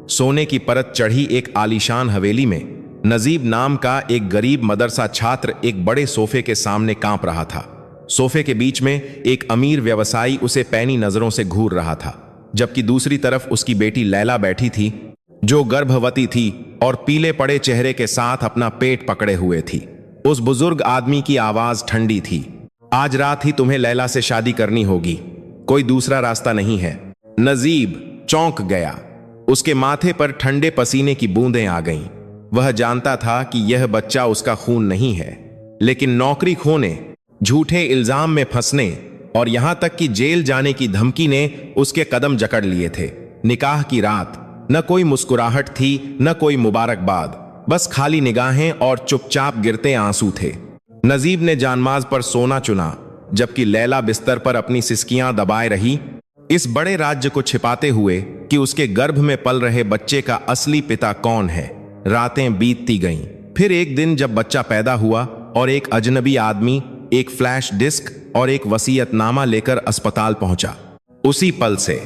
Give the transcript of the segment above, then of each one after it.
सोने की परत चढ़ी एक आलीशान हवेली में नजीब नाम का एक गरीब मदरसा छात्र एक बड़े सोफे के सामने कांप रहा था। सोफे के बीच में एक अमीर व्यवसायी उसे पैनी नजरों से घूर रहा था, जबकि दूसरी तरफ उसकी बेटी लैला बैठी थी, जो गर्भवती थी और पीले पड़े चेहरे के साथ अपना पेट पकड़े हुए थी। उस बुजुर्ग आदमी की आवाज ठंडी थी। आज रात ही तुम्हें लैला से शादी करनी होगी, कोई दूसरा रास्ता नहीं है। नजीब चौंक गया। उसके माथे पर ठंडे पसीने की बूंदें आ गईं। वह जानता था कि यह बच्चा उसका खून नहीं है, लेकिन नौकरी खोने, झूठे इल्जाम में फंसने और यहां तक कि जेल जाने की धमकी ने उसके कदम जकड़ लिए थे। निकाह की रात, न कोई मुस्कुराहट थी, न कोई मुबारकबाद, बस खाली निगाहें और चुपचाप गिरते आंसू थे। नजीब ने जानमाज पर सोना चुना, जबकि लैला बिस्तर पर अपनी सिसकियां दबाए रही, इस बड़े राज्य को छिपाते हुए कि उसके गर्भ में पल रहे बच्चे का असली पिता कौन है। रातें बीतती गईं। फिर एक दिन जब बच्चा पैदा हुआ और एक अजनबी आदमी एक फ्लैश डिस्क और एक वसीयतनामा लेकर अस्पताल पहुंचा, उसी पल से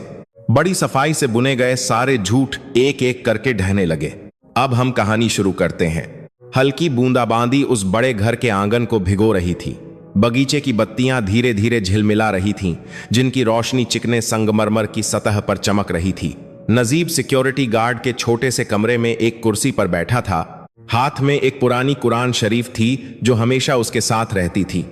बड़ी सफाई से बुने गए सारे झूठ एक एक करके ढहने लगे। अब हम कहानी शुरू करते हैं। हल्की बूंदाबांदी उस बड़े घर के आंगन को भिगो रही थी। बगीचे की बत्तियां धीरे धीरे झिलमिला रही थीं, जिनकी रोशनी चिकने संगमरमर की सतह पर चमक रही थी। नजीब सिक्योरिटी गार्ड के छोटे से कमरे में एक कुर्सी पर बैठा था। हाथ में एक पुरानी कुरान शरीफ थी, जो हमेशा उसके साथ रहती थी।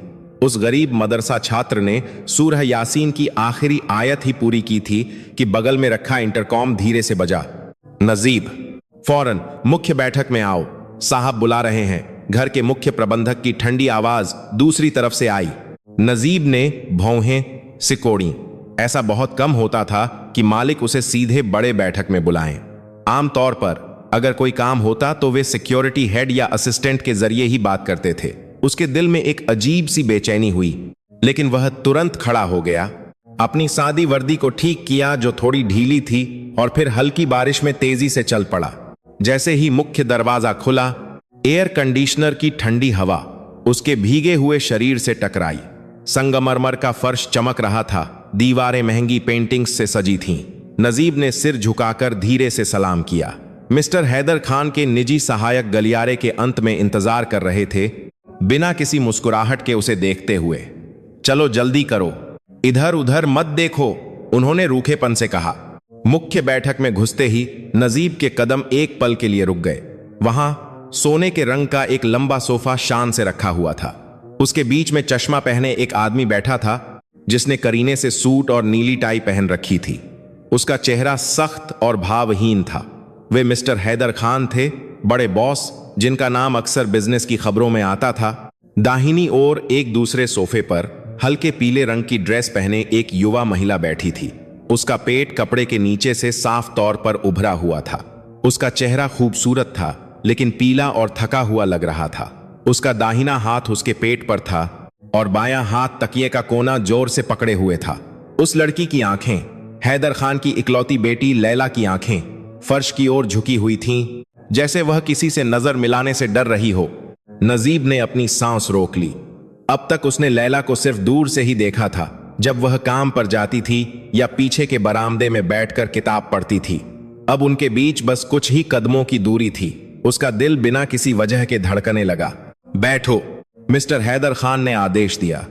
उस गरीब मदरसा छात्र ने सूरह यासीन की आखिरी आयत ही पूरी की थी कि बगल में रखा इंटरकॉम धीरे से बजा। नजीब, फौरन मुख्य बैठक में आओ, साहब बुला रहे हैं। घर के मुख्य प्रबंधक की ठंडी आवाज दूसरी तरफ से आई। नजीब ने भौहें सिकोड़ी। ऐसा बहुत कम होता था कि मालिक उसे सीधे बड़े बैठक में बुलाएं। आमतौर पर अगर कोई काम होता तो वे सिक्योरिटी हेड या असिस्टेंट के जरिए ही बात करते थे। उसके दिल में एक अजीब सी बेचैनी हुई, लेकिन वह तुरंत खड़ा हो गया, अपनी सादी वर्दी को ठीक किया जो थोड़ी ढीली थी, और फिर हल्की बारिश में तेजी से चल पड़ा। जैसे ही मुख्य दरवाजा खुला, एयर कंडीशनर की ठंडी हवा उसके भीगे हुए शरीर से टकराई। संगमरमर का फर्श चमक रहा था, दीवारें महंगी पेंटिंग्स से सजी थीं। नजीब ने सिर झुकाकर धीरे से सलाम किया। मिस्टर हैदर खान के निजी सहायक गलियारे के अंत में इंतजार कर रहे थे, बिना किसी मुस्कुराहट के उसे देखते हुए। चलो जल्दी करो, इधर उधर मत देखो, उन्होंने रूखेपन से कहा। मुख्य बैठक में घुसते ही नजीब के कदम एक पल के लिए रुक गए। वहां सोने के रंग का एक लंबा सोफा शान से रखा हुआ था। उसके बीच में चश्मा पहने एक आदमी बैठा था, जिसने करीने से सूट और नीली टाई पहन रखी थी। उसका चेहरा सख्त और भावहीन था। वे मिस्टर हैदर खान थे, बड़े बॉस, जिनका नाम अक्सर बिजनेस की खबरों में आता था। दाहिनी ओर एक दूसरे सोफे पर हल्के पीले रंग की ड्रेस पहने एक युवा महिला बैठी थी। उसका पेट कपड़े के नीचे से साफ तौर पर उभरा हुआ था। उसका चेहरा खूबसूरत था, लेकिन पीला और थका हुआ लग रहा था। उसका दाहिना हाथ उसके पेट पर था और बायां हाथ तकिए का कोना जोर से पकड़े हुए था। उस लड़की की आंखें, हैदर खान की इकलौती बेटी लैला की आंखें, फर्श की ओर झुकी हुई थीं, जैसे वह किसी से नजर मिलाने से डर रही हो। नजीब ने अपनी सांस रोक ली। अब तक उसने लैला को सिर्फ दूर से ही देखा था, जब वह काम पर जाती थी या पीछे के बरामदे में बैठकर किताब पढ़ती थी। अब उनके बीच बस कुछ ही कदमों की दूरी थी। उसका दिल बिना किसी वजह के धड़कने लगा। बैठो, मिस्टर हैदर खान ने आदेश दिया।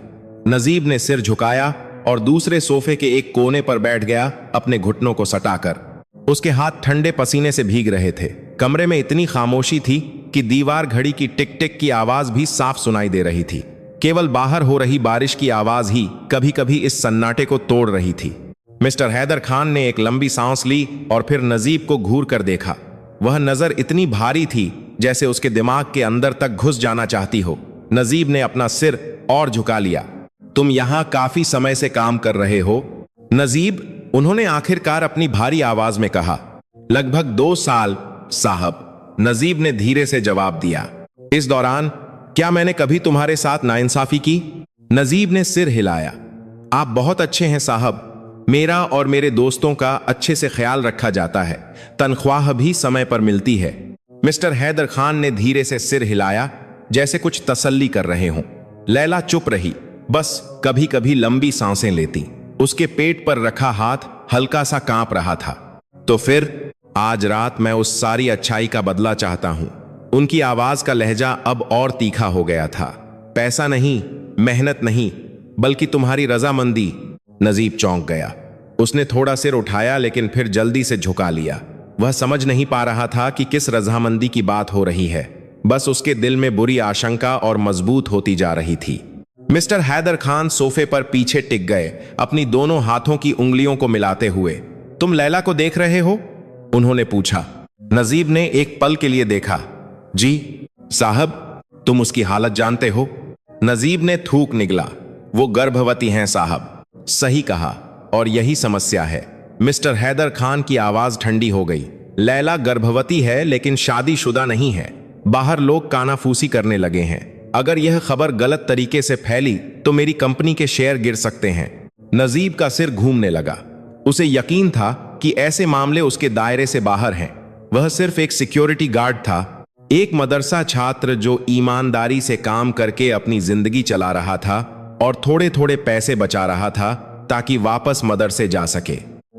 नजीब ने सिर झुकाया और दूसरे सोफे के एक कोने पर बैठ गया, अपने घुटनों को सटाकर। उसके हाथ ठंडे पसीने से भीग रहे थे। कमरे में इतनी खामोशी थी कि दीवार घड़ी की टिक टिक की आवाज भी साफ सुनाई दे रही थी। केवल बाहर हो रही बारिश की आवाज ही कभी कभी इस सन्नाटे को तोड़ रही थी। मिस्टर हैदर खान ने एक लंबी सांस ली और फिर नजीब को घूर कर देखा। वह नजर इतनी भारी थी जैसे उसके दिमाग के अंदर तक घुस जाना चाहती हो। नजीब ने अपना सिर और झुका लिया। तुम यहां काफी समय से काम कर रहे हो? नजीब, उन्होंने आखिरकार अपनी भारी आवाज में कहा। लगभग 2 साल, साहब, नजीब ने धीरे से जवाब दिया। इस दौरान क्या मैंने कभी तुम्हारे साथ नाइंसाफी की? नजीब ने सिर हिलाया। आप बहुत अच्छे हैं साहब, मेरा और मेरे दोस्तों का अच्छे से ख्याल रखा जाता है, तनख्वाह भी समय पर मिलती है। मिस्टर हैदर खान ने धीरे से सिर हिलाया, जैसे कुछ तसल्ली कर रहे हों। लैला चुप रही, बस कभी कभी लंबी सांसें लेती। उसके पेट पर रखा हाथ हल्का सा कांप रहा था। तो फिर आज रात मैं उस सारी अच्छाई का बदला चाहता हूं। उनकी आवाज का लहजा अब और तीखा हो गया था। पैसा नहीं, मेहनत नहीं, बल्कि तुम्हारी रजामंदी। नजीब चौंक गया। उसने थोड़ा सिर उठाया लेकिन फिर जल्दी से झुका लिया। वह समझ नहीं पा रहा था कि किस रजामंदी की बात हो रही है। बस उसके दिल में बुरी आशंका और मजबूत होती जा रही थी। मिस्टर हैदर खान सोफे पर पीछे टिक गए, अपनी दोनों हाथों की उंगलियों को मिलाते हुए। तुम लैला को देख रहे हो? उन्होंने पूछा। नजीब ने एक पल के लिए देखा। जी साहब, तुम उसकी हालत जानते हो? नजीब ने थूक निगला। वो गर्भवती हैं साहब। सही कहा, और यही समस्या है। मिस्टर हैदर खान की आवाज ठंडी हो गई। लैला गर्भवती है लेकिन शादीशुदा नहीं है। बाहर लोग कानाफूसी करने लगे हैं। अगर यह खबर गलत तरीके से फैली तो मेरी कंपनी के शेयर गिर सकते हैं। नजीब का सिर घूमने लगा। उसे यकीन था कि ऐसे मामले उसके दायरे से बाहर हैं। वह सिर्फ एक सिक्योरिटी गार्ड था, एक मदरसा छात्र जो ईमानदारी से काम करके अपनी जिंदगी चला रहा था और थोड़े थोड़े पैसे बचा रहा था ताकि वापस मदरसे जा सके।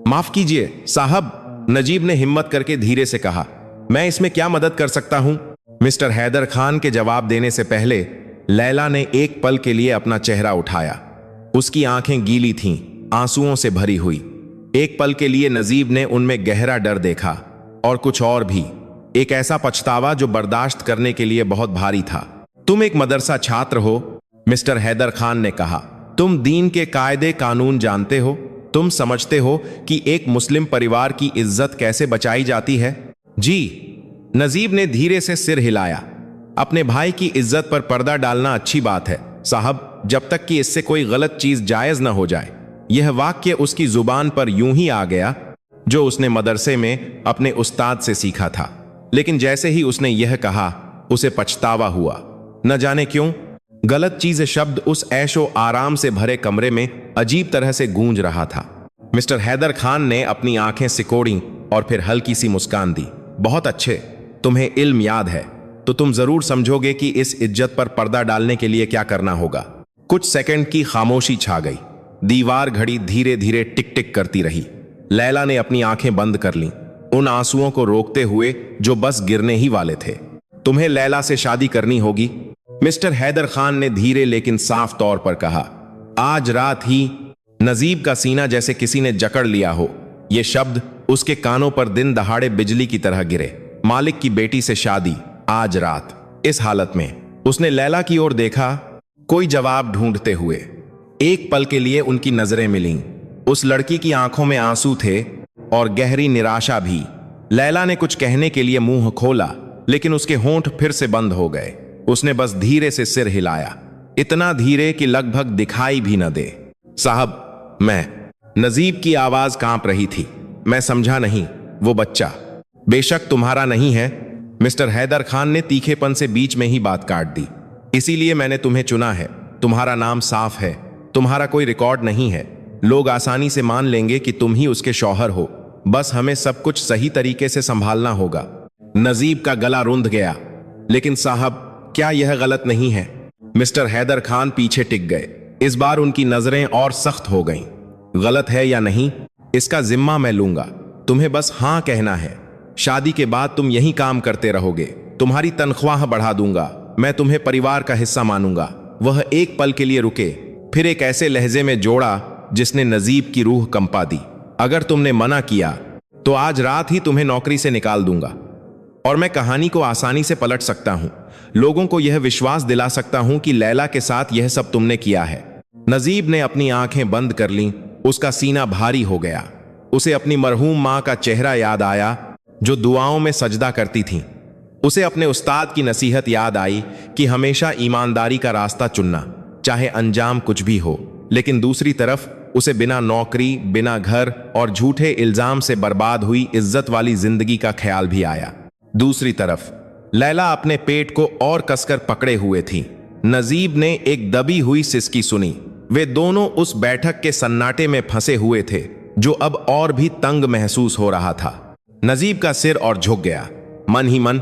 माफ कीजिए साहब, नजीब ने हिम्मत करके धीरे से कहा। मैं इसमें क्या मदद कर सकता हूं? मिस्टर हैदर खान के जवाब देने से पहले लैला ने एक पल के लिए अपना चेहरा उठाया। उसकी आंखें गीली थीं, आंसुओं से भरी हुई। एक पल के लिए नजीब ने उनमें गहरा डर देखा और कुछ और भी, एक ऐसा पछतावा जो बर्दाश्त करने के लिए बहुत भारी था। तुम एक मदरसा छात्र हो, मिस्टर हैदर खान ने कहा। तुम दीन के कायदे कानून जानते हो। तुम समझते हो कि एक मुस्लिम परिवार की इज्जत कैसे बचाई जाती है? जी, नजीब ने धीरे से सिर हिलाया। अपने भाई की इज्जत पर पर्दा डालना अच्छी बात है साहब, जब तक कि इससे कोई गलत चीज जायज न हो जाए। यह वाक्य उसकी जुबान पर यूं ही आ गया जो उसने मदरसे में अपने उस्ताद से सीखा था। लेकिन जैसे ही उसने यह कहा, उसे पछतावा हुआ। न जाने क्यों गलत चीज शब्द उस ऐशो आराम से भरे कमरे में अजीब तरह से गूंज रहा था। मिस्टर हैदर खान ने अपनी आंखें सिकोड़ी और फिर हल्की सी मुस्कान दी। बहुत अच्छे, तुम्हें इल्म याद है तो तुम जरूर समझोगे कि इस इज्जत पर पर्दा डालने के लिए क्या करना होगा। कुछ सेकंड की खामोशी छा गई। दीवार घड़ी धीरे धीरे टिक टिक करती रही। लैला ने अपनी आंखें बंद कर लीं, उन आंसुओं को रोकते हुए जो बस गिरने ही वाले थे। तुम्हें लैला से शादी करनी होगी, मिस्टर हैदर खान ने धीरे लेकिन साफ तौर पर कहा। आज रात ही। नजीब का सीना जैसे किसी ने जकड़ लिया हो। ये शब्द उसके कानों पर दिन दहाड़े बिजली की तरह गिरे। मालिक की बेटी से शादी आज रात। इस हालत में उसने लैला की ओर देखा, कोई जवाब ढूंढते हुए। एक पल के लिए उनकी नजरें मिलीं। उस लड़की की आंखों में आंसू थे और गहरी निराशा भी। लैला ने कुछ कहने के लिए मुंह खोला लेकिन उसके होंठ फिर से बंद हो गए। उसने बस धीरे से सिर हिलाया, इतना धीरे कि लगभग दिखाई भी न दे। साहब, मैं। नजीब की आवाज कांप रही थी। मैं समझा नहीं, वो बच्चा बेशक तुम्हारा नहीं है। मिस्टर हैदर खान ने तीखेपन से बीच में ही बात काट दी। इसीलिए मैंने तुम्हें चुना है। तुम्हारा नाम साफ है, तुम्हारा कोई रिकॉर्ड नहीं है। लोग आसानी से मान लेंगे कि तुम ही उसके शौहर हो। बस हमें सब कुछ सही तरीके से संभालना होगा। नजीब का गला रुंध गया। लेकिन साहब, क्या यह गलत नहीं है? मिस्टर हैदर खान पीछे टिक गए। इस बार उनकी नजरें और सख्त हो गईं। गलत है या नहीं, इसका जिम्मा मैं लूंगा। तुम्हें बस हां कहना है। शादी के बाद तुम यही काम करते रहोगे। तुम्हारी तनख्वाह बढ़ा दूंगा। मैं तुम्हें परिवार का हिस्सा मानूंगा। वह एक पल के लिए रुके, फिर एक ऐसे लहजे में जोड़ा जिसने नजीब की रूह कंपा दी। अगर तुमने मना किया तो आज रात ही तुम्हें नौकरी से निकाल दूंगा और मैं कहानी को आसानी से पलट सकता हूं। लोगों को यह विश्वास दिला सकता हूं कि लैला के साथ यह सब तुमने किया है। नजीब ने अपनी आंखें बंद कर लीं। उसका सीना भारी हो गया। उसे अपनी मरहूम मां का चेहरा याद आया जो दुआओं में सजदा करती थीं। उसे अपने उस्ताद की नसीहत याद आई कि हमेशा ईमानदारी का रास्ता चुनना, चाहे अंजाम कुछ भी हो। लेकिन दूसरी तरफ उसे बिना नौकरी, बिना घर और झूठे इल्जाम से बर्बाद हुई इज्जत वाली जिंदगी का ख्याल भी आया। दूसरी तरफ लैला अपने पेट को और कसकर पकड़े हुए थी। नजीब ने एक दबी हुई सिसकी सुनी। वे दोनों उस बैठक के सन्नाटे में फंसे हुए थे जो अब और भी तंग महसूस हो रहा था। नजीब का सिर और झुक गया। मन ही मन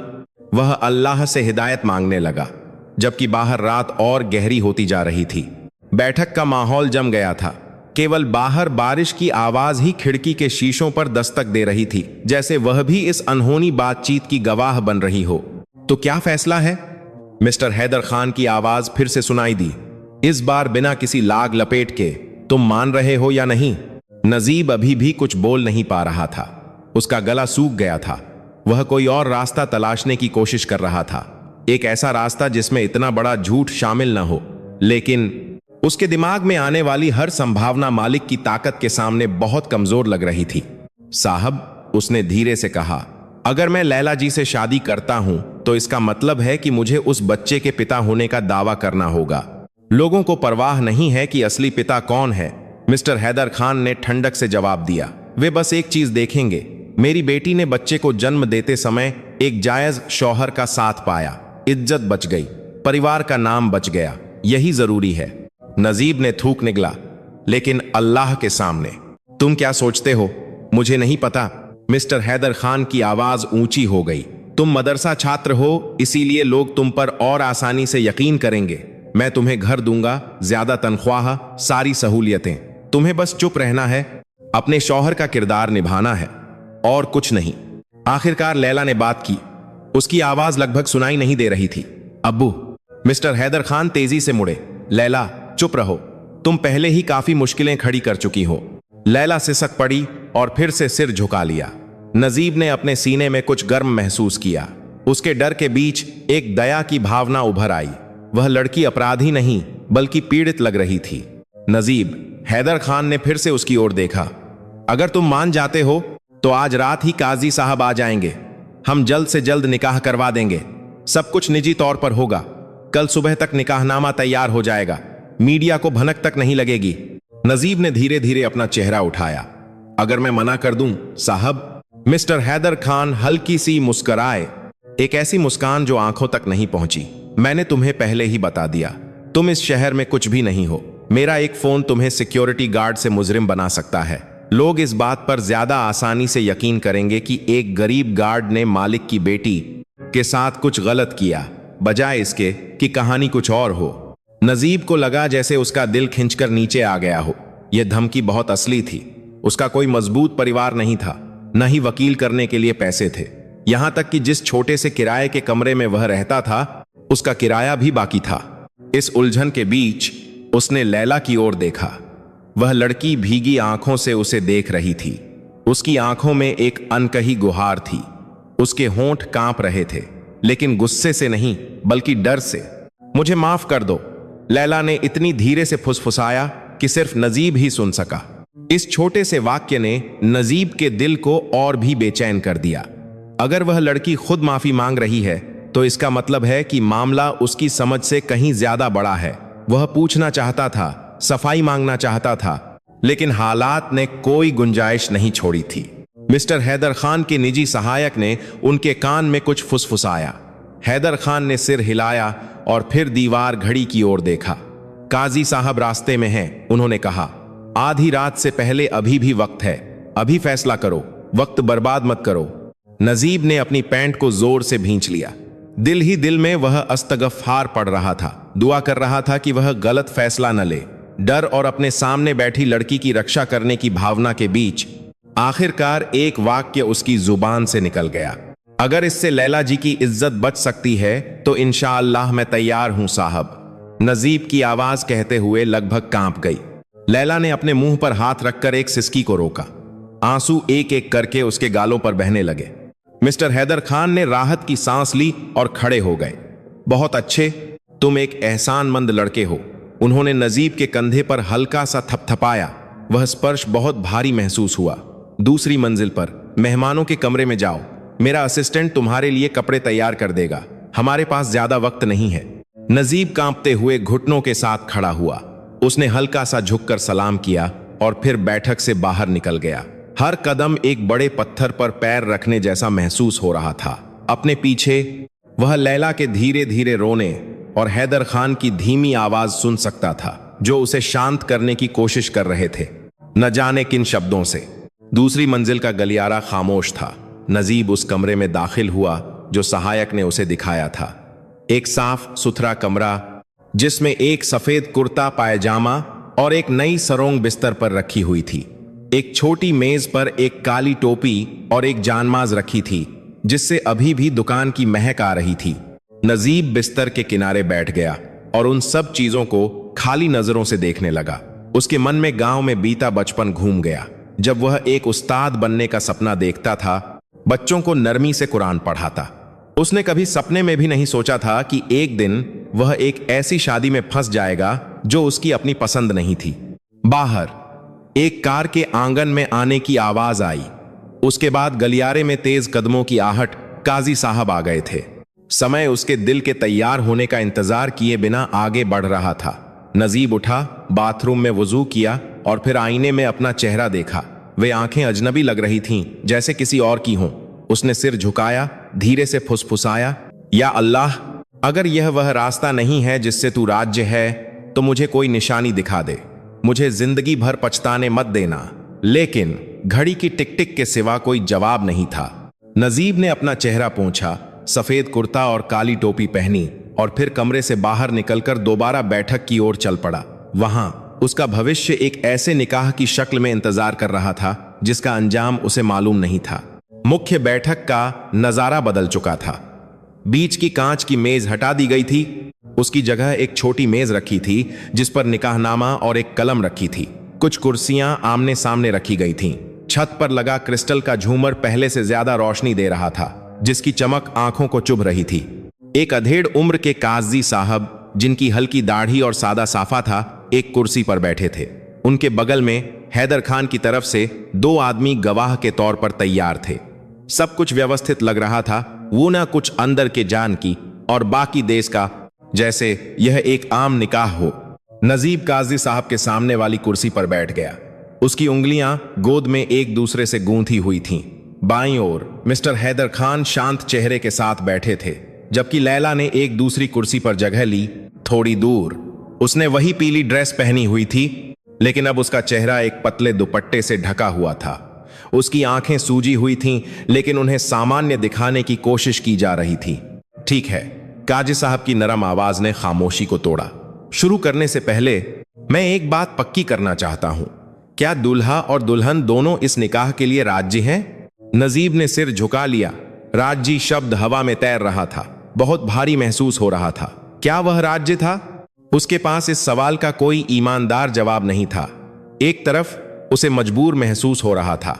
वह अल्लाह से हिदायत मांगने लगा, जबकि बाहर रात और गहरी होती जा रही थी। बैठक का माहौल जम गया था। केवल बाहर बारिश की आवाज ही खिड़की के शीशों पर दस्तक दे रही थी, जैसे वह भी इस अनहोनी बातचीत की गवाह बन रही हो। तो क्या फैसला है? मिस्टर हैदर खान की आवाज फिर से सुनाई दी, इस बार बिना किसी लाग लपेट के। तुम मान रहे हो या नहीं? नजीब अभी भी कुछ बोल नहीं पा रहा था, उसका गला सूख गया था। वह कोई और रास्ता तलाशने की कोशिश कर रहा था, एक ऐसा रास्ता जिसमें इतना बड़ा झूठ शामिल न हो। लेकिन उसके दिमाग में आने वाली हर संभावना मालिक की ताकत के सामने बहुत कमजोर लग रही थी। साहब, उसने धीरे से कहा, अगर मैं लैला जी से शादी करता हूं तो इसका मतलब है कि मुझे उस बच्चे के पिता होने का दावा करना होगा। लोगों को परवाह नहीं है कि असली पिता कौन है। मिस्टर हैदर खान ने ठंडक से जवाब दिया, वे बस एक चीज देखेंगे, मेरी बेटी ने बच्चे को जन्म देते समय एक जायज शौहर का साथ पाया, इज्जत बच गई, परिवार का नाम बच गया, यही जरूरी है। नजीब ने थूक निगला, लेकिन अल्लाह के सामने तुम क्या सोचते हो? मुझे नहीं पता। मिस्टर हैदर खान की आवाज ऊंची हो गई, तुम मदरसा छात्र हो, इसीलिए लोग तुम पर और आसानी से यकीन करेंगे। मैं तुम्हें घर दूंगा, ज्यादा तनख्वाह, सारी सहूलियतें। तुम्हें बस चुप रहना है, अपने शौहर का किरदार निभाना है, और कुछ नहीं। आखिरकार लैला ने बात की, उसकी आवाज लगभग सुनाई नहीं दे रही थी। अब्बू। मिस्टर हैदर खान तेजी से मुड़े। लैला, चुप रहो, तुम पहले ही काफी मुश्किलें खड़ी कर चुकी हो। लैला सिसक पड़ी और फिर से सिर झुका लिया। नजीब ने अपने सीने में कुछ गर्म महसूस किया। उसके डर के बीच एक दया की भावना उभर आई। वह लड़की अपराधी नहीं बल्कि पीड़ित लग रही थी। नजीब, हैदर खान ने फिर से उसकी ओर देखा, अगर तुम मान जाते हो तो आज रात ही काजी साहब आ जाएंगे, हम जल्द से जल्द निकाह करवा देंगे। सब कुछ निजी तौर पर होगा, कल सुबह तक निकाहनामा तैयार हो जाएगा, मीडिया को भनक तक नहीं लगेगी। नजीब ने धीरे धीरे अपना चेहरा उठाया। अगर मैं मना कर दूं साहब? मिस्टर हैदर खान हल्की सी मुस्कुराए, एक ऐसी मुस्कान जो आंखों तक नहीं पहुंची। मैंने तुम्हें पहले ही बता दिया, तुम इस शहर में कुछ भी नहीं हो। मेरा एक फोन तुम्हें सिक्योरिटी गार्ड से मुजरिम बना सकता है। लोग इस बात पर ज्यादा आसानी से यकीन करेंगे कि एक गरीब गार्ड ने मालिक की बेटी के साथ कुछ गलत किया, बजाय इसके कि कहानी कुछ और हो। नजीब को लगा जैसे उसका दिल खिंचकर नीचे आ गया हो। यह धमकी बहुत असली थी। उसका कोई मजबूत परिवार नहीं था, न ही वकील करने के लिए पैसे थे। यहां तक कि जिस छोटे से किराए के कमरे में वह रहता था, उसका किराया भी बाकी था। इस उलझन के बीच उसने लैला की ओर देखा। वह लड़की भीगी आंखों से उसे देख रही थी। उसकी आंखों में एक अनकही गुहार थी। उसके होंठ कांप रहे थे, लेकिन गुस्से से नहीं बल्कि डर से। मुझे माफ कर दो, लैला ने इतनी धीरे से फुसफुसाया कि सिर्फ नजीब ही सुन सका। इस छोटे से वाक्य ने नजीब के दिल को और भी बेचैन कर दिया। अगर वह लड़की खुद माफी मांग रही है तो इसका मतलब है कि मामला उसकी समझ से कहीं ज्यादा बड़ा है। वह पूछना चाहता था, सफाई मांगना चाहता था, लेकिन हालात ने कोई गुंजाइश नहीं छोड़ी थी। मिस्टर हैदर खान के निजी सहायक ने उनके कान में कुछ फुसफुसाया। हैदर खान ने सिर हिलाया और फिर दीवार घड़ी की ओर देखा। काजी साहब रास्ते में हैं, उन्होंने कहा। आधी रात से पहले अभी भी वक्त है, अभी फैसला करो, वक्त बर्बाद मत करो। नजीब ने अपनी पैंट को जोर से भींच लिया। दिल ही दिल में वह अस्तगफार पढ़ रहा था, दुआ कर रहा था कि वह गलत फैसला न ले। डर और अपने सामने बैठी लड़की की रक्षा करने की भावना के बीच आखिरकार एक वाक्य उसकी जुबान से निकल गया, अगर इससे लैला जी की इज्जत बच सकती है तो इंशाअल्लाह मैं तैयार हूं साहब। नजीब की आवाज कहते हुए लगभग कांप गई। लैला ने अपने मुंह पर हाथ रखकर एक सिसकी को रोका। आंसू एक एक करके उसके गालों पर बहने लगे। मिस्टर हैदर खान ने राहत की सांस ली और खड़े हो गए। बहुत अच्छे, तुम एक एहसानमंद लड़के हो। उन्होंने नजीब के कंधे पर हल्का सा थपथपाया। वह स्पर्श बहुत भारी महसूस हुआ। दूसरी मंजिल पर मेहमानों के कमरे में जाओ, मेरा असिस्टेंट तुम्हारे लिए कपड़े तैयार कर देगा, हमारे पास ज्यादा वक्त नहीं है। नजीब कांपते हुए घुटनों के साथ खड़ा हुआ। उसने हल्का सा झुककर सलाम किया और फिर बैठक से बाहर निकल गया। हर कदम एक बड़े पत्थर पर पैर रखने जैसा महसूस हो रहा था। अपने पीछे वह लैला के धीरे धीरे रोने और हैदर खान की धीमी आवाज सुन सकता था, जो उसे शांत करने की कोशिश कर रहे थे, न जाने किन शब्दों से। दूसरी मंजिल का गलियारा खामोश था। नजीब उस कमरे में दाखिल हुआ जो सहायक ने उसे दिखाया था। एक साफ सुथरा कमरा जिसमें एक सफेद कुर्ता पायजामा और एक नई सरोंग बिस्तर पर रखी हुई थी। एक छोटी मेज पर एक काली टोपी और एक जानमाज रखी थी, जिससे अभी भी दुकान की महक आ रही थी। नजीब बिस्तर के किनारे बैठ गया और उन सब चीजों को खाली नजरों से देखने लगा। उसके मन में गांव में बीता बचपन घूम गया, जब वह एक उस्ताद बनने का सपना देखता था, बच्चों को नरमी से कुरान पढ़ाता। उसने कभी सपने में भी नहीं सोचा था कि एक दिन वह एक ऐसी शादी में फंस जाएगा जो उसकी अपनी पसंद नहीं थी। बाहर एक कार के आंगन में आने की आवाज आई। उसके बाद गलियारे में तेज कदमों की आहट। काजी साहब आ गए थे। समय उसके दिल के तैयार होने का इंतजार किए बिना आगे बढ़ रहा था। नजीब उठा, बाथरूम में वुजू किया और फिर आईने में अपना चेहरा देखा। वे आंखें अजनबी लग रही थीं, जैसे किसी और की हों। उसने सिर झुकाया, धीरे से फुसफुसाया, या अल्लाह, अगर यह वह रास्ता नहीं है जिससे तू राज्य है, तो मुझे कोई निशानी दिखा दे। मुझे जिंदगी भर पछताने मत देना। लेकिन घड़ी की टिक टिक के सिवा कोई जवाब नहीं था। नजीब ने अपना चेहरा पोंछा, सफेद कुर्ता और काली टोपी पहनी और फिर कमरे से बाहर निकलकर दोबारा बैठक की ओर चल पड़ा। वहां उसका भविष्य एक ऐसे निकाह की शक्ल में इंतजार कर रहा था जिसका अंजाम उसे मालूम नहीं था। मुख्य बैठक का नजारा बदल चुका था। बीच की कांच की मेज हटा दी गई थी। उसकी जगह एक छोटी मेज रखी थी जिस पर निकाहनामा और एक कलम रखी थी। कुछ कुर्सियां आमने सामने रखी गई थीं। छत पर लगा क्रिस्टल का झूमर पहले से ज्यादा रोशनी दे रहा था, जिसकी चमक आंखों को चुभ रही थी। एक अधेड़ उम्र के काजी साहब, जिनकी हल्की दाढ़ी और सादा साफा था, एक कुर्सी पर बैठे थे। उनके बगल में हैदर खान की तरफ से 2 आदमी गवाह के तौर पर तैयार थे। सब कुछ व्यवस्थित लग रहा था, वो ना कुछ अंदर के जान की और बाकी देश का, जैसे यह एक आम निकाह हो। नजीब काजी साहब के सामने वाली कुर्सी पर बैठ गया। उसकी उंगलियां गोद में एक दूसरे से गूंथी हुई थीं। बाईं ओर मिस्टर हैदर खान शांत चेहरे के साथ बैठे थे, जबकि लैला ने एक दूसरी कुर्सी पर जगह ली। थोड़ी दूर उसने वही पीली ड्रेस पहनी हुई थी, लेकिन अब उसका चेहरा एक पतले दुपट्टे से ढका हुआ था। उसकी आंखें सूजी हुई थीं, लेकिन उन्हें सामान्य दिखाने की कोशिश की जा रही थी। ठीक है, काजी साहब की नरम आवाज ने खामोशी को तोड़ा। शुरू करने से पहले मैं एक बात पक्की करना चाहता हूं। क्या दूल्हा और दुल्हन दोनों इस निकाह के लिए राजी हैं? नजीब ने सिर झुका लिया। राज्य शब्द हवा में तैर रहा था, बहुत भारी महसूस हो रहा था। क्या वह राज्य था? उसके पास इस सवाल का कोई ईमानदार जवाब नहीं था। एक तरफ उसे मजबूर महसूस हो रहा था,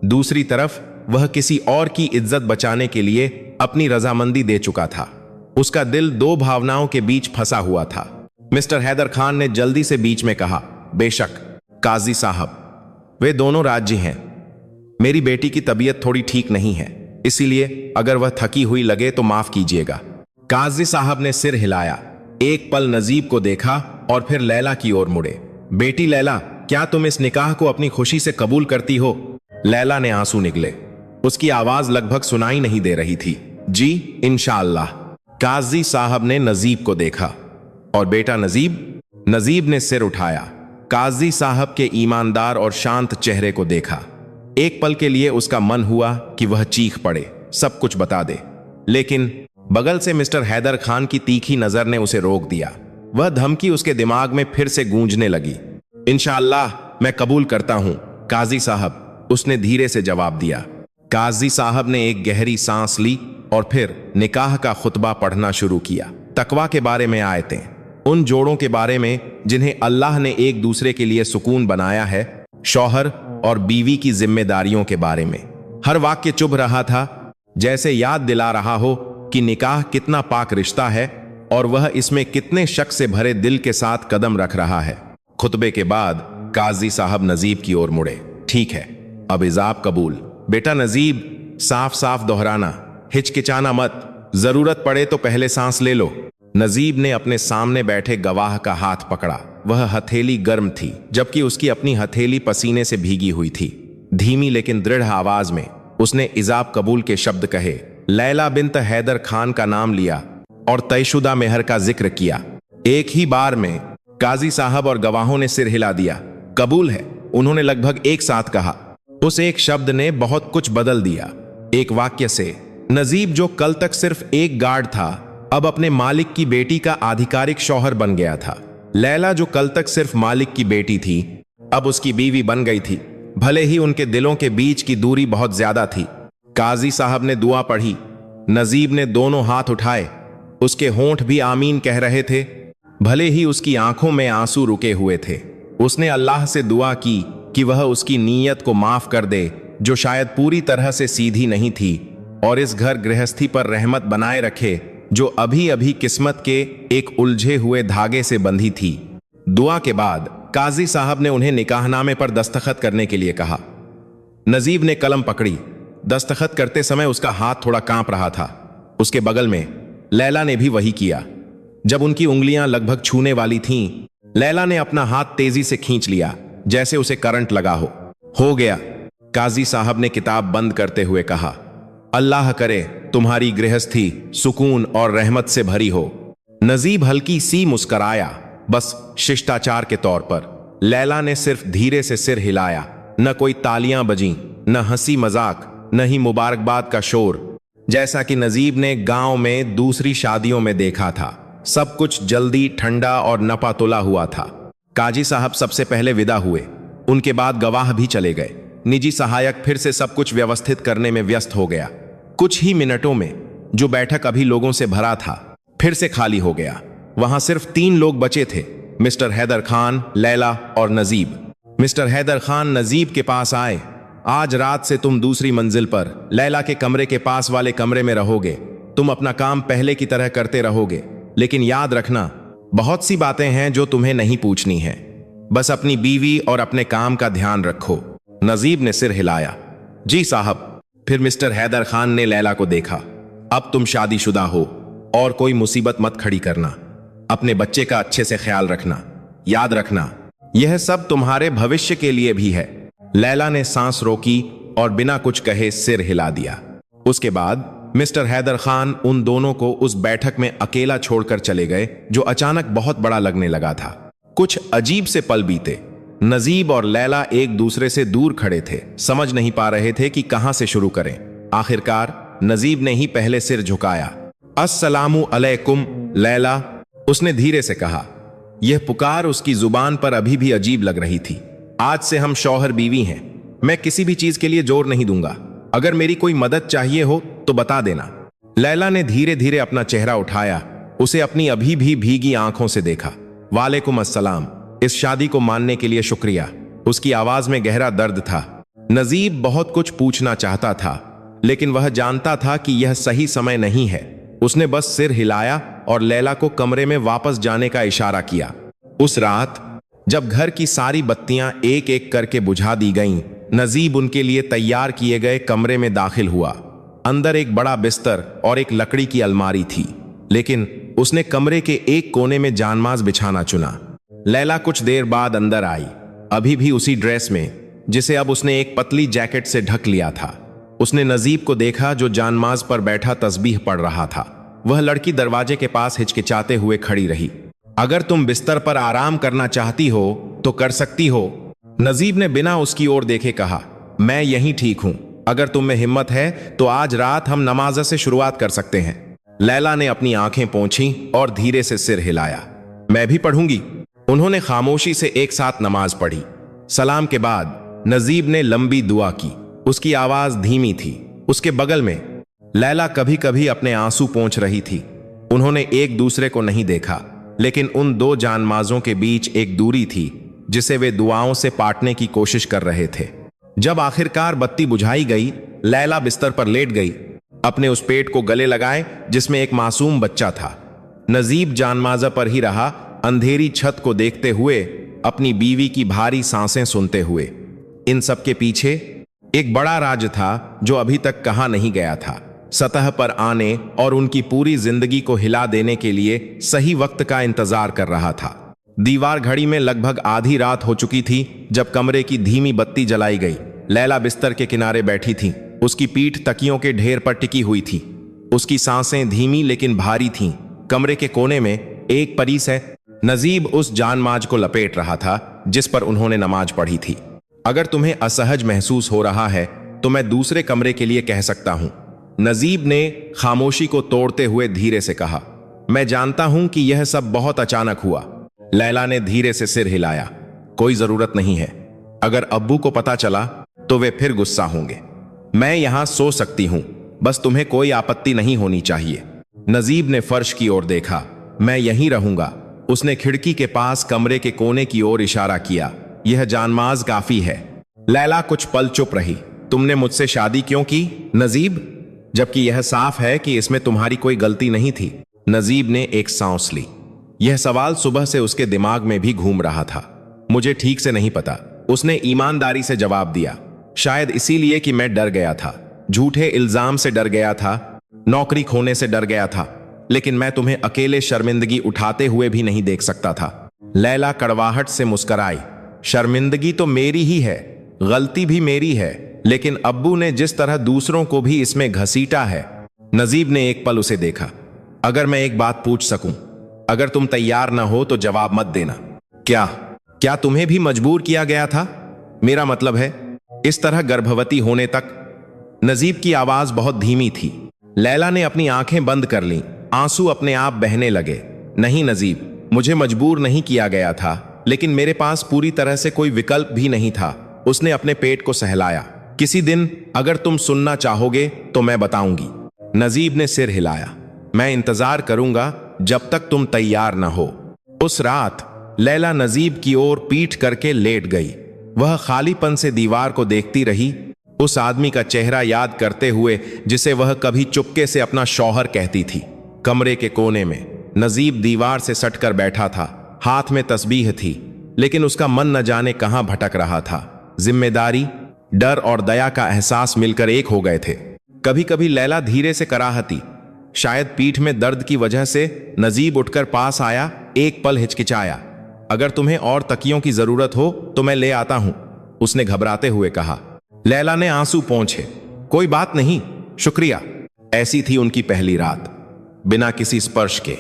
दूसरी तरफ वह किसी और की इज्जत बचाने के लिए अपनी रजामंदी दे चुका था। उसका दिल 2 भावनाओं के बीच फंसा हुआ था। मिस्टर हैदर खान ने जल्दी से बीच में कहा, बेशक काजी साहब, वे दोनों राज्य हैं। मेरी बेटी की तबीयत थोड़ी ठीक नहीं है, इसीलिए अगर वह थकी हुई लगे तो माफ कीजिएगा। काजी साहब ने सिर हिलाया, एक पल नजीब को देखा और फिर लैला की ओर मुड़े। बेटी लैला, क्या तुम इस निकाह को अपनी खुशी से कबूल करती हो? लैला ने आंसू निकले। उसकी आवाज लगभग सुनाई नहीं दे रही थी। जी इंशाअल्लाह। काजी साहब ने नजीब को देखा। और बेटा नजीब? नजीब ने सिर उठाया। काजी साहब के ईमानदार और शांत चेहरे को देखा। एक पल के लिए उसका मन हुआ कि वह चीख पड़े, सब कुछ बता दे, लेकिन बगल से मिस्टर हैदर खान की तीखी नजर ने उसे रोक दिया। वह धमकी उसके दिमाग में फिर से गूंजने लगी। इंशाअल्लाह मैं कबूल करता हूं काजी साहब, उसने धीरे से जवाब दिया। काजी साहब ने एक गहरी सांस ली और फिर निकाह का खुतबा पढ़ना शुरू किया। तकवा के बारे में आयतें, उन जोड़ों के बारे में जिन्हें अल्लाह ने एक दूसरे के लिए सुकून बनाया है, शौहर और बीवी की जिम्मेदारियों के बारे में। हर वाक्य चुभ रहा था, जैसे याद दिला रहा हो कि निकाह कितना पाक रिश्ता है और वह इसमें कितने शक से भरे दिल के साथ कदम रख रहा है। खुतबे के बाद काजी साहब नजीब की ओर मुड़े। ठीक है, अब इजाब कबूल। बेटा नजीब, साफ साफ दोहराना, हिचकिचाना मत, जरूरत पड़े तो पहले सांस ले लो। नजीब ने अपने सामने बैठे गवाह का हाथ पकड़ा। वह हथेली गर्म थी, जबकि उसकी अपनी हथेली पसीने से भीगी हुई थी। धीमी लेकिन दृढ़ आवाज में उसने इजाब कबूल के शब्द कहे। लैला बिन्त हैदर खान का नाम लिया और तयशुदा मेहर का जिक्र किया। एक ही बार में काजी साहब और गवाहों ने सिर हिला दिया। कबूल है, उन्होंने लगभग एक साथ कहा। उस एक शब्द ने बहुत कुछ बदल दिया। एक वाक्य से नजीब, जो कल तक सिर्फ एक गार्ड था, अब अपने मालिक की बेटी का आधिकारिक शौहर बन गया था। लैला जो कल तक सिर्फ मालिक की बेटी थी, अब उसकी बीवी बन गई थी। भले ही उनके दिलों के बीच की दूरी बहुत ज्यादा थी। काजी साहब ने दुआ पढ़ी। नजीब ने दोनों हाथ उठाए। उसके होंठ भी आमीन कह रहे थे, भले ही उसकी आंखों में आंसू रुके हुए थे। उसने अल्लाह से दुआ की कि वह उसकी नीयत को माफ कर दे, जो शायद पूरी तरह से सीधी नहीं थी, और इस घर गृहस्थी पर रहमत बनाए रखे, जो अभी अभी किस्मत के एक उलझे हुए धागे से बंधी थी। दुआ के बाद काजी साहब ने उन्हें निकाहनामे पर दस्तखत करने के लिए कहा। नजीब ने कलम पकड़ी। दस्तखत करते समय उसका हाथ थोड़ा कांप रहा था। उसके बगल में लैला ने भी वही किया। जब उनकी उंगलियां लगभग छूने वाली थीं, लैला ने अपना हाथ तेजी से खींच लिया, जैसे उसे करंट लगा हो। हो गया, काजी साहब ने किताब बंद करते हुए कहा। अल्लाह करे तुम्हारी गृहस्थी सुकून और रहमत से भरी हो। नजीब हल्की सी मुस्कराया, बस शिष्टाचार के तौर पर। लैला ने सिर्फ धीरे से सिर हिलाया। न कोई तालियां बजीं, न हंसी मजाक, न ही मुबारकबाद का शोर, जैसा कि नजीब ने गांव में दूसरी शादियों में देखा था। सब कुछ जल्दी, ठंडा और नपातुला हुआ था। काजी साहब सबसे पहले विदा हुए। उनके बाद गवाह भी चले गए। निजी सहायक फिर से सब कुछ व्यवस्थित करने में व्यस्त हो गया। कुछ ही मिनटों में जो बैठक अभी लोगों से भरा था, फिर से खाली हो गया। वहां सिर्फ 3 लोग बचे थे, मिस्टर हैदर खान, लैला और नजीब। मिस्टर हैदर खान नजीब के पास आए। आज रात से तुम दूसरी मंजिल पर लैला के कमरे के पास वाले कमरे में रहोगे। तुम अपना काम पहले की तरह करते रहोगे, लेकिन याद रखना, बहुत सी बातें हैं जो तुम्हें नहीं पूछनी है। बस अपनी बीवी और अपने काम का ध्यान रखो। नजीब ने सिर हिलाया। जी साहब। फिर मिस्टर हैदर खान ने लैला को देखा। अब तुम शादीशुदा हो और कोई मुसीबत मत खड़ी करना। अपने बच्चे का अच्छे से ख्याल रखना। याद रखना, यह सब तुम्हारे भविष्य के लिए भी है। लैला ने सांस रोकी और बिना कुछ कहे सिर हिला दिया। उसके बाद मिस्टर हैदर खान उन दोनों को उस बैठक में अकेला छोड़कर चले गए, जो अचानक बहुत बड़ा लगने लगा था। कुछ अजीब से पल बीते। नजीब और लैला एक दूसरे से दूर खड़े थे, समझ नहीं पा रहे थे कि कहां से शुरू करें। आखिरकार नजीब ने ही पहले सिर झुकाया। अस्सलामु अलैकुम लैला, उसने धीरे से कहा। यह पुकार उसकी जुबान पर अभी भी अजीब लग रही थी। आज से हम शौहर बीवी हैं। मैं किसी भी चीज के लिए जोर नहीं दूंगा। अगर मेरी कोई मदद चाहिए हो तो बता देना। लैला ने धीरे धीरे अपना चेहरा उठाया। उसे अपनी अभी भी भीगी आंखों से देखा। वालेकुम अस्सलाम। इस शादी को मानने के लिए शुक्रिया। उसकी आवाज में गहरा दर्द था। नजीब बहुत कुछ पूछना चाहता था, लेकिन वह जानता था कि यह सही समय नहीं है। उसने बस सिर हिलाया और लैला को कमरे में वापस जाने का इशारा किया। उस रात जब घर की सारी बत्तियां एक एक करके बुझा दी गईं, नजीब उनके लिए तैयार किए गए कमरे में दाखिल हुआ। अंदर एक बड़ा बिस्तर और एक लकड़ी की अलमारी थी, लेकिन उसने कमरे के एक कोने में जानमाज बिछाना चुना। लैला कुछ देर बाद अंदर आई, अभी भी उसी ड्रेस में, जिसे अब उसने एक पतली जैकेट से ढक लिया था। उसने नजीब को देखा, जो जानमाज पर बैठा तस्बीह पढ़ रहा था। वह लड़की दरवाजे के पास हिचकिचाते हुए खड़ी रही। अगर तुम बिस्तर पर आराम करना चाहती हो तो कर सकती हो, नजीब ने बिना उसकी ओर देखे कहा। मैं यहीं ठीक हूं। अगर तुम में हिम्मत है तो आज रात हम नमाज से शुरुआत कर सकते हैं। लैला ने अपनी आंखें पोंछी और धीरे से सिर हिलाया। मैं भी पढ़ूंगी। उन्होंने खामोशी से एक साथ नमाज पढ़ी। सलाम के बाद नजीब ने लंबी दुआ की। उसकी आवाज धीमी थी। उसके बगल में लैला कभी कभी अपने आंसू पोंछ रही थी। उन्होंने एक दूसरे को नहीं देखा, लेकिन उन 2 जानमाजों के बीच एक दूरी थी जिसे वे दुआओं से पाटने की कोशिश कर रहे थे। जब आखिरकार बत्ती बुझाई गई, लैला बिस्तर पर लेट गई, अपने उस पेट को गले लगाए जिसमें एक मासूम बच्चा था। नजीब जानमाजा पर ही रहा, अंधेरी छत को देखते हुए, अपनी बीवी की भारी सांसें सुनते हुए। इन सब के पीछे एक बड़ा राज था जो अभी तक कहा नहीं गया था। सतह पर आने और उनकी पूरी जिंदगी को हिला देने के लिए सही वक्त का इंतजार कर रहा था। दीवार घड़ी में लगभग आधी रात हो चुकी थी जब कमरे की धीमी बत्ती जलाई गई। लैला बिस्तर के किनारे बैठी थी। उसकी पीठ तकियों के ढेर पर टिकी हुई थी। उसकी सांसें धीमी लेकिन भारी थीं। कमरे के कोने में एक परी से नजीब उस जानमाज को लपेट रहा था जिस पर उन्होंने नमाज पढ़ी थी। अगर तुम्हें असहज महसूस हो रहा है तो मैं दूसरे कमरे के लिए कह सकता हूं, नजीब ने खामोशी को तोड़ते हुए धीरे से कहा। मैं जानता हूं कि यह सब बहुत अचानक हुआ, लैला ने धीरे से सिर हिलाया। कोई जरूरत नहीं है। अगर अब्बू को पता चला तो वे फिर गुस्सा होंगे। मैं यहां सो सकती हूं, बस तुम्हें कोई आपत्ति नहीं होनी चाहिए। नजीब ने फर्श की ओर देखा। मैं यहीं रहूंगा। उसने खिड़की के पास कमरे के कोने की ओर इशारा किया। यह जानमाज काफी है। लैला कुछ पल चुप रही। तुमने मुझसे शादी क्यों की नजीब, जबकि यह साफ है कि इसमें तुम्हारी कोई गलती नहीं थी। नजीब ने एक सांस ली। यह सवाल सुबह से उसके दिमाग में भी घूम रहा था। मुझे ठीक से नहीं पता, उसने ईमानदारी से जवाब दिया। शायद इसीलिए कि मैं डर गया था, झूठे इल्जाम से डर गया था, नौकरी खोने से डर गया था। लेकिन मैं तुम्हें अकेले शर्मिंदगी उठाते हुए भी नहीं देख सकता था। लैला कड़वाहट से मुस्कुराई। शर्मिंदगी तो मेरी ही है, गलती भी मेरी है, लेकिन अब्बू ने जिस तरह दूसरों को भी इसमें घसीटा है। नजीब ने एक पल उसे देखा। अगर मैं एक बात पूछ सकूं, अगर तुम तैयार ना हो तो जवाब मत देना। क्या तुम्हें भी मजबूर किया गया था? मेरा मतलब है, इस तरह गर्भवती होने तक। नजीब की आवाज बहुत धीमी थी। लैला ने अपनी आंखें बंद कर लीं। आंसू अपने आप बहने लगे। नहीं नजीब, मुझे मजबूर नहीं किया गया था, लेकिन मेरे पास पूरी तरह से कोई विकल्प भी नहीं था। उसने अपने पेट को सहलाया। किसी दिन अगर तुम सुनना चाहोगे तो मैं बताऊंगी। नजीब ने सिर हिलाया। मैं इंतजार करूंगा जब तक तुम तैयार न हो। उस रात लैला नजीब की ओर पीठ करके लेट गई। वह खालीपन से दीवार को देखती रही, उस आदमी का चेहरा याद करते हुए जिसे वह कभी चुपके से अपना शौहर कहती थी। कमरे के कोने में नजीब दीवार से सटकर बैठा था। हाथ में तस्बीह थी, लेकिन उसका मन न जाने कहां भटक रहा था। जिम्मेदारी, डर और दया का एहसास मिलकर एक हो गए थे। कभी कभी लैला धीरे से कराहती। शायद पीठ में दर्द की वजह से नजीब उठकर पास आया, एक पल हिचकिचाया। अगर तुम्हें और तकियों की जरूरत हो तो मैं ले आता हूं, उसने घबराते हुए कहा। लैला ने आंसू पोंछे। कोई बात नहीं, शुक्रिया। ऐसी थी उनकी पहली रात। बिना किसी स्पर्श के,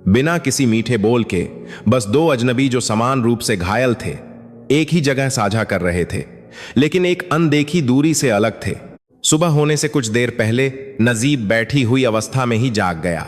बिना किसी मीठे बोल के, बस दो अजनबी जो समान रूप से घायल थे, एक ही जगह साझा कर रहे थे, लेकिन एक अनदेखी दूरी से अलग थे। सुबह होने से कुछ देर पहले नजीब बैठी हुई अवस्था में ही जाग गया।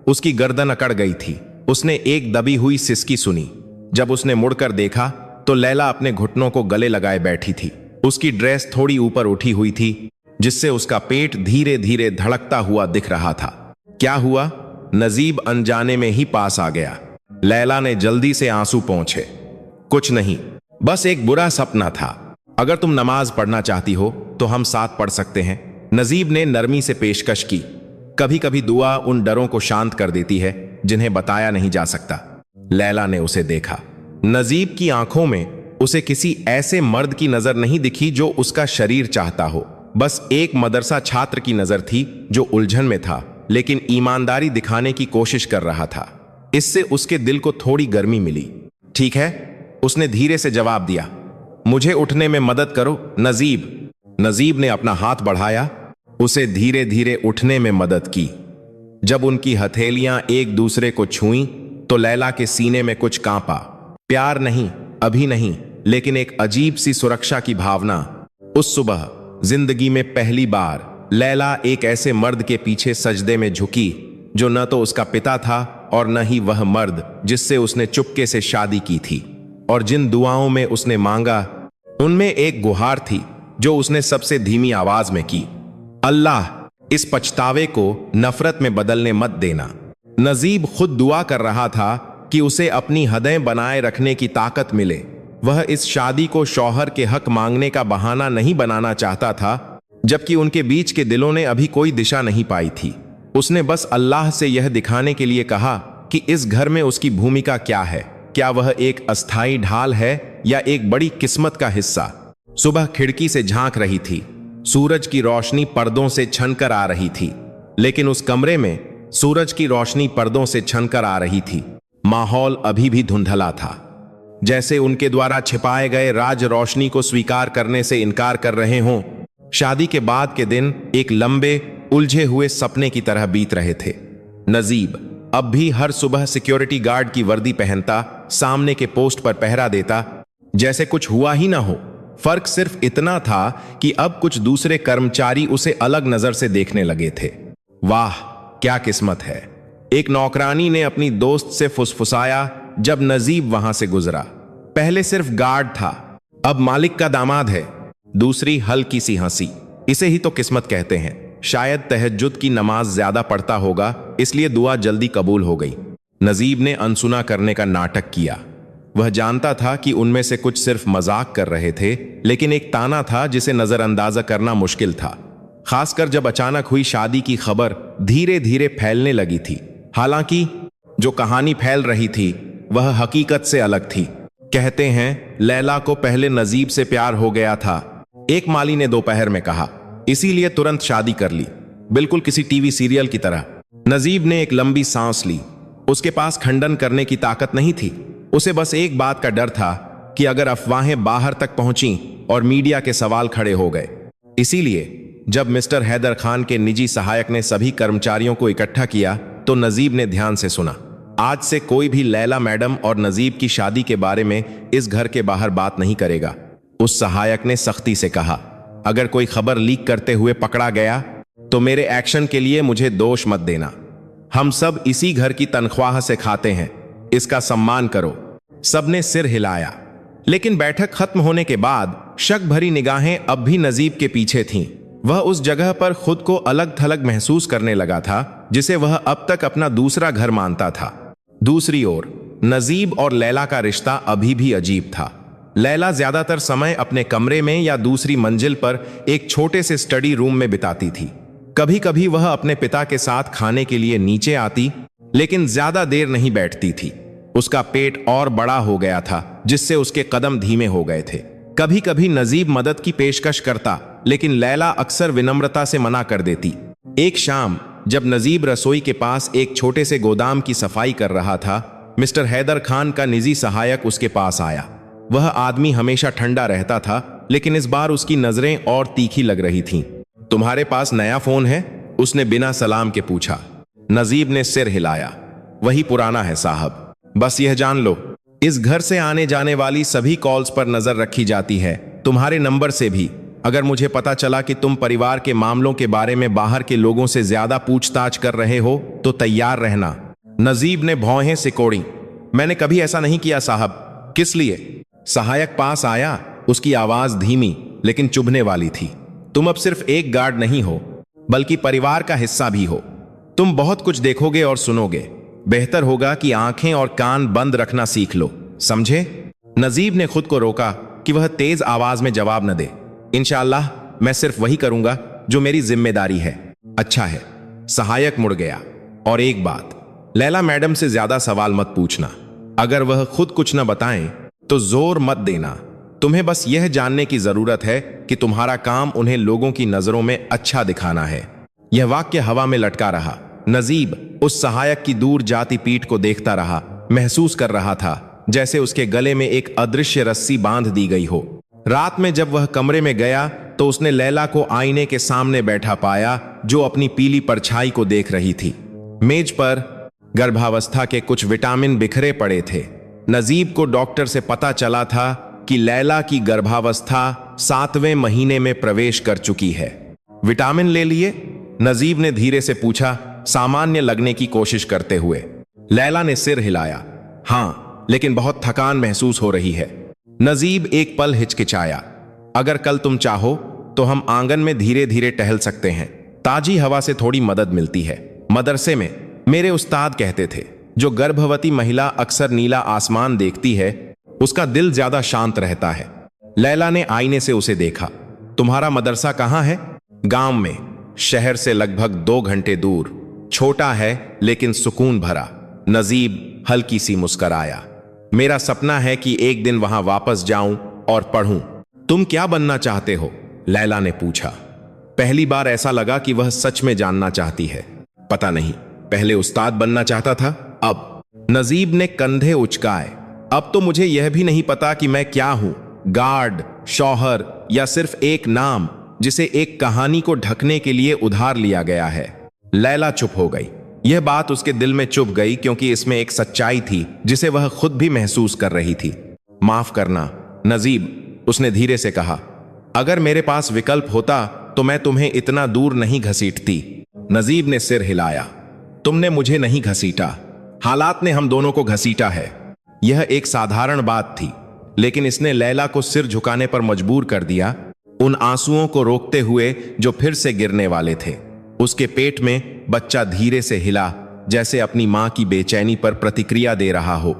उसकी गर्दन अकड़ गई थी। उसने एक दबी हुई सिसकी सुनी। जब उसने मुड़कर देखा तो लैला अपने घुटनों को गले लगाए बैठी थी। उसकी ड्रेस थोड़ी ऊपर उठी हुई थी, जिससे उसका पेट धीरे धीरे धड़कता हुआ दिख रहा था। क्या हुआ? नजीब अनजाने में ही पास आ गया। लैला ने जल्दी से आंसू पोंछे। कुछ नहीं, बस एक बुरा सपना था। अगर तुम नमाज पढ़ना चाहती हो तो हम साथ पढ़ सकते हैं। नजीब ने नरमी से पेशकश की। कभी कभी दुआ उन डरों को शांत कर देती है जिन्हें बताया नहीं जा सकता। लैला ने उसे देखा। नजीब की आंखों में उसे किसी ऐसे मर्द की नजर नहीं दिखी जो उसका शरीर चाहता हो। बस एक मदरसा छात्र की नजर थी जो उलझन में था, लेकिन ईमानदारी दिखाने की कोशिश कर रहा था। इससे उसके दिल को थोड़ी गर्मी मिली। ठीक है, उसने धीरे से जवाब दिया। मुझे उठने में मदद करो नजीब। नजीब ने अपना हाथ बढ़ाया, उसे धीरे धीरे उठने में मदद की। जब उनकी हथेलियां एक दूसरे को छुईं तो लैला के सीने में कुछ कांपा। प्यार नहीं, अभी नहीं, लेकिन एक अजीब सी सुरक्षा की भावना। उस सुबह जिंदगी में पहली बार लैला एक ऐसे मर्द के पीछे सजदे में झुकी जो न तो उसका पिता था और न ही वह मर्द जिससे उसने चुपके से शादी की थी। और जिन दुआओं में उसने मांगा, उनमें एक गुहार थी जो उसने सबसे धीमी आवाज में की। अल्लाह, इस पछतावे को नफरत में बदलने मत देना। नजीब खुद दुआ कर रहा था कि उसे अपनी हदें बनाए रखने की ताकत मिले। वह इस शादी को शौहर के हक मांगने का बहाना नहीं बनाना चाहता था, जबकि उनके बीच के दिलों ने अभी कोई दिशा नहीं पाई थी। उसने बस अल्लाह से यह दिखाने के लिए कहा कि इस घर में उसकी भूमिका क्या है। क्या वह एक अस्थाई ढाल है या एक बड़ी किस्मत का हिस्सा? सुबह खिड़की से झांक रही थी। सूरज की रोशनी पर्दों से छनकर आ रही थी, लेकिन उस कमरे में सूरज की रोशनी पर्दों से छनकर आ रही थी। माहौल अभी भी धुंधला था, जैसे उनके द्वारा छिपाए गए राज रोशनी को स्वीकार करने से इनकार कर रहे हों। शादी के बाद के दिन एक लंबे उलझे हुए सपने की तरह बीत रहे थे। नजीब अब भी हर सुबह सिक्योरिटी गार्ड की वर्दी पहनता, सामने के पोस्ट पर पहरा देता, जैसे कुछ हुआ ही ना हो। फर्क सिर्फ इतना था कि अब कुछ दूसरे कर्मचारी उसे अलग नजर से देखने लगे थे। वाह, क्या किस्मत है। एक नौकरानी ने अपनी दोस्त से फुसफुसाया, जब नजीब वहां से गुजरा। पहले सिर्फ गार्ड था, अब मालिक का दामाद है। दूसरी हल्की सी हंसी। इसे ही तो किस्मत कहते हैं। शायद तहज्जुद की नमाज ज्यादा पढ़ता होगा, इसलिए दुआ जल्दी कबूल हो गई। नजीब ने अनसुना करने का नाटक किया। वह जानता था कि उनमें से कुछ सिर्फ मजाक कर रहे थे, लेकिन एक ताना था जिसे नजरअंदाजा करना मुश्किल था, खासकर जब अचानक हुई शादी की खबर धीरे धीरे फैलने लगी थी। हालांकि जो कहानी फैल रही थी वह हकीकत से अलग थी। कहते हैं लैला को पहले नजीब से प्यार हो गया था, एक माली ने दोपहर में कहा, इसीलिए तुरंत शादी कर ली, बिल्कुल किसी टीवी सीरियल की तरह। नजीब ने एक लंबी सांस ली। उसके पास खंडन करने की ताकत नहीं थी। उसे बस एक बात का डर था कि अगर अफवाहें बाहर तक पहुंची और मीडिया के सवाल खड़े हो गए। इसीलिए जब मिस्टर हैदर खान के निजी सहायक ने सभी कर्मचारियों को इकट्ठा किया तो नजीब ने ध्यान से सुना। आज से कोई भी लैला मैडम और नजीब की शादी के बारे में इस घर के बाहर बात नहीं करेगा। उस सहायक ने सख्ती से कहा, अगर कोई खबर लीक करते हुए पकड़ा गया तो मेरे एक्शन के लिए मुझे दोष मत देना। हम सब इसी घर की तनख्वाह से खाते हैं, इसका सम्मान करो। सबने सिर हिलाया। लेकिन बैठक खत्म होने के बाद शक भरी निगाहें अब भी नजीब के पीछे थीं। वह उस जगह पर खुद को अलग थलग महसूस करने लगा था जिसे वह अब तक अपना दूसरा घर मानता था। दूसरी ओर नजीब और लैला का रिश्ता अभी भी अजीब था। लैला ज्यादातर समय अपने कमरे में या दूसरी मंजिल पर एक छोटे से स्टडी रूम में बिताती थी। कभी कभी वह अपने पिता के साथ खाने के लिए नीचे आती, लेकिन ज्यादा देर नहीं बैठती थी। उसका पेट और बड़ा हो गया था जिससे उसके कदम धीमे हो गए थे। कभी कभी नजीब मदद की पेशकश करता, लेकिन लैला अक्सर विनम्रता से मना कर देती। एक शाम जब नजीब रसोई के पास एक छोटे से गोदाम की सफाई कर रहा था, मिस्टर हैदर खान का निजी सहायक उसके पास आया। वह आदमी हमेशा ठंडा रहता था, लेकिन इस बार उसकी नजरें और तीखी लग रही थीं। तुम्हारे पास नया फोन है? उसने बिना सलाम के पूछा। नजीब ने सिर हिलाया। वही पुराना है साहब। बस यह जान लो, इस घर से आने जाने वाली सभी कॉल्स पर नजर रखी जाती है, तुम्हारे नंबर से भी। अगर मुझे पता चला कि तुम परिवार के मामलों के बारे में बाहर के लोगों से ज्यादा पूछताछ कर रहे हो तो तैयार रहना। नजीब ने भौहें सिकोड़ी। मैंने कभी ऐसा नहीं किया साहब। किस लिए? सहायक पास आया। उसकी आवाज धीमी लेकिन चुभने वाली थी। तुम अब सिर्फ एक गार्ड नहीं हो, बल्कि परिवार का हिस्सा भी हो। तुम बहुत कुछ देखोगे और सुनोगे। बेहतर होगा कि आंखें और कान बंद रखना सीख लो, समझे? नजीब ने खुद को रोका कि वह तेज आवाज में जवाब न दे। इंशाअल्लाह मैं सिर्फ वही करूंगा जो मेरी जिम्मेदारी है। अच्छा है। सहायक मुड़ गया। और एक बात, लैला मैडम से ज्यादा सवाल मत पूछना। अगर वह खुद कुछ न बताएं तो जोर मत देना। तुम्हें बस यह जानने की जरूरत है कि तुम्हारा काम उन्हें लोगों की नजरों में अच्छा दिखाना है। यह वाक्य हवा में लटका रहा। नजीब उस सहायक की दूर जाती पीठ को देखता रहा, महसूस कर रहा था जैसे उसके गले में एक अदृश्य रस्सी बांध दी गई हो। रात में जब वह कमरे में गया तो उसने लैला को आईने के सामने बैठा पाया, जो अपनी पीली परछाई को देख रही थी। मेज पर गर्भावस्था के कुछ विटामिन बिखरे पड़े थे। नजीब को डॉक्टर से पता चला था कि लैला की गर्भावस्था 7वें महीने में प्रवेश कर चुकी है। विटामिन ले लिए? नजीब ने धीरे से पूछा, सामान्य लगने की कोशिश करते हुए। लैला ने सिर हिलाया। हां, लेकिन बहुत थकान महसूस हो रही है। नजीब एक पल हिचकिचाया। अगर कल तुम चाहो तो हम आंगन में धीरे धीरे टहल सकते हैं। ताजी हवा से थोड़ी मदद मिलती है। मदरसे में मेरे उस्ताद कहते थे, जो गर्भवती महिला अक्सर नीला आसमान देखती है उसका दिल ज्यादा शांत रहता है। लैला ने आईने से उसे देखा। तुम्हारा मदरसा कहाँ है? गांव में, शहर से लगभग 2 घंटे दूर। छोटा है लेकिन सुकून भरा। नजीब हल्की सी मुस्कुराया। मेरा सपना है कि एक दिन वहां वापस जाऊं और पढ़ूं। तुम क्या बनना चाहते हो? लैला ने पूछा। पहली बार ऐसा लगा कि वह सच में जानना चाहती है। पता नहीं, पहले उस्ताद बनना चाहता था, अब। नजीब ने कंधे उचकाए। अब तो मुझे यह भी नहीं पता कि मैं क्या हूं, गार्ड, शौहर या सिर्फ एक नाम जिसे एक कहानी को ढकने के लिए उधार लिया गया है। लैला चुप हो गई। यह बात उसके दिल में चुभ गई क्योंकि इसमें एक सच्चाई थी जिसे वह खुद भी महसूस कर रही थी। माफ करना नजीब, उसने धीरे से कहा। अगर मेरे पास विकल्प होता तो मैं तुम्हें इतना दूर नहीं घसीटती। नजीब ने सिर हिलाया। तुमने मुझे नहीं घसीटा, हालात ने हम दोनों को घसीटा है। यह एक साधारण बात थी, लेकिन इसने लैला को सिर झुकाने पर मजबूर कर दिया, उन आंसुओं को रोकते हुए जो फिर से गिरने वाले थे। उसके पेट में बच्चा धीरे से हिला, जैसे अपनी मां की बेचैनी पर प्रतिक्रिया दे रहा हो।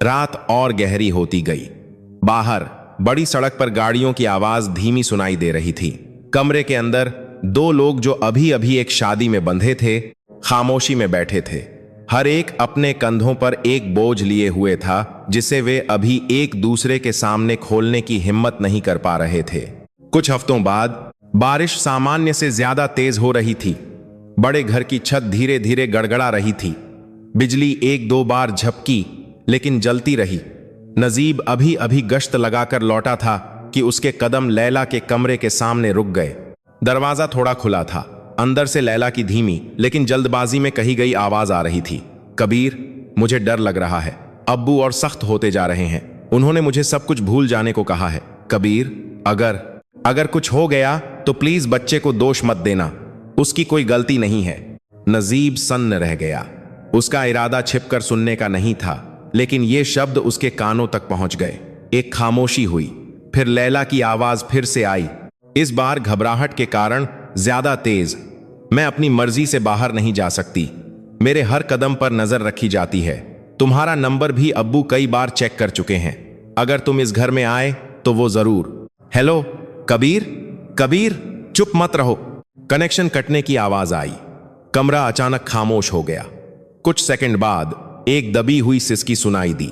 रात और गहरी होती गई। बाहर बड़ी सड़क पर गाड़ियों की आवाज धीमी सुनाई दे रही थी। कमरे के अंदर दो लोग जो अभी अभी एक शादी में बंधे थे, खामोशी में बैठे थे। हर एक अपने कंधों पर एक बोझ लिए हुए था, जिसे वे अभी एक दूसरे के सामने खोलने की हिम्मत नहीं कर पा रहे थे। कुछ हफ्तों बाद बारिश सामान्य से ज्यादा तेज हो रही थी। बड़े घर की छत धीरे धीरे गड़गड़ा रही थी। बिजली एक दो बार झपकी, लेकिन जलती रही। नजीब अभी अभी गश्त लगाकर लौटा था कि उसके कदम लैला के कमरे के सामने रुक गए। दरवाजा थोड़ा खुला था। अंदर से लैला की धीमी लेकिन जल्दबाजी में कही गई आवाज आ रही थी, कबीर, मुझे डर लग रहा है। अब्बू और सख्त होते जा रहे हैं। उन्होंने मुझे सब कुछ भूल जाने को कहा है। कबीर, अगर कुछ हो गया तो प्लीज बच्चे को दोष मत देना, उसकी कोई गलती नहीं है। नजीब सन्न रह गया। उसका इरादा छिपकर सुनने का नहीं था, लेकिन ये शब्द उसके कानों तक पहुंच गए। एक खामोशी हुई, फिर लैला की आवाज फिर से आई, इस बार घबराहट के कारण ज्यादा तेज। मैं अपनी मर्जी से बाहर नहीं जा सकती। मेरे हर कदम पर नजर रखी जाती है। तुम्हारा नंबर भी अब्बू कई बार चेक कर चुके हैं। अगर तुम इस घर में आए तो वो जरूर। हेलो कबीर, चुप मत रहो। कनेक्शन कटने की आवाज आई। कमरा अचानक खामोश हो गया। कुछ सेकंड बाद एक दबी हुई सिसकी सुनाई दी।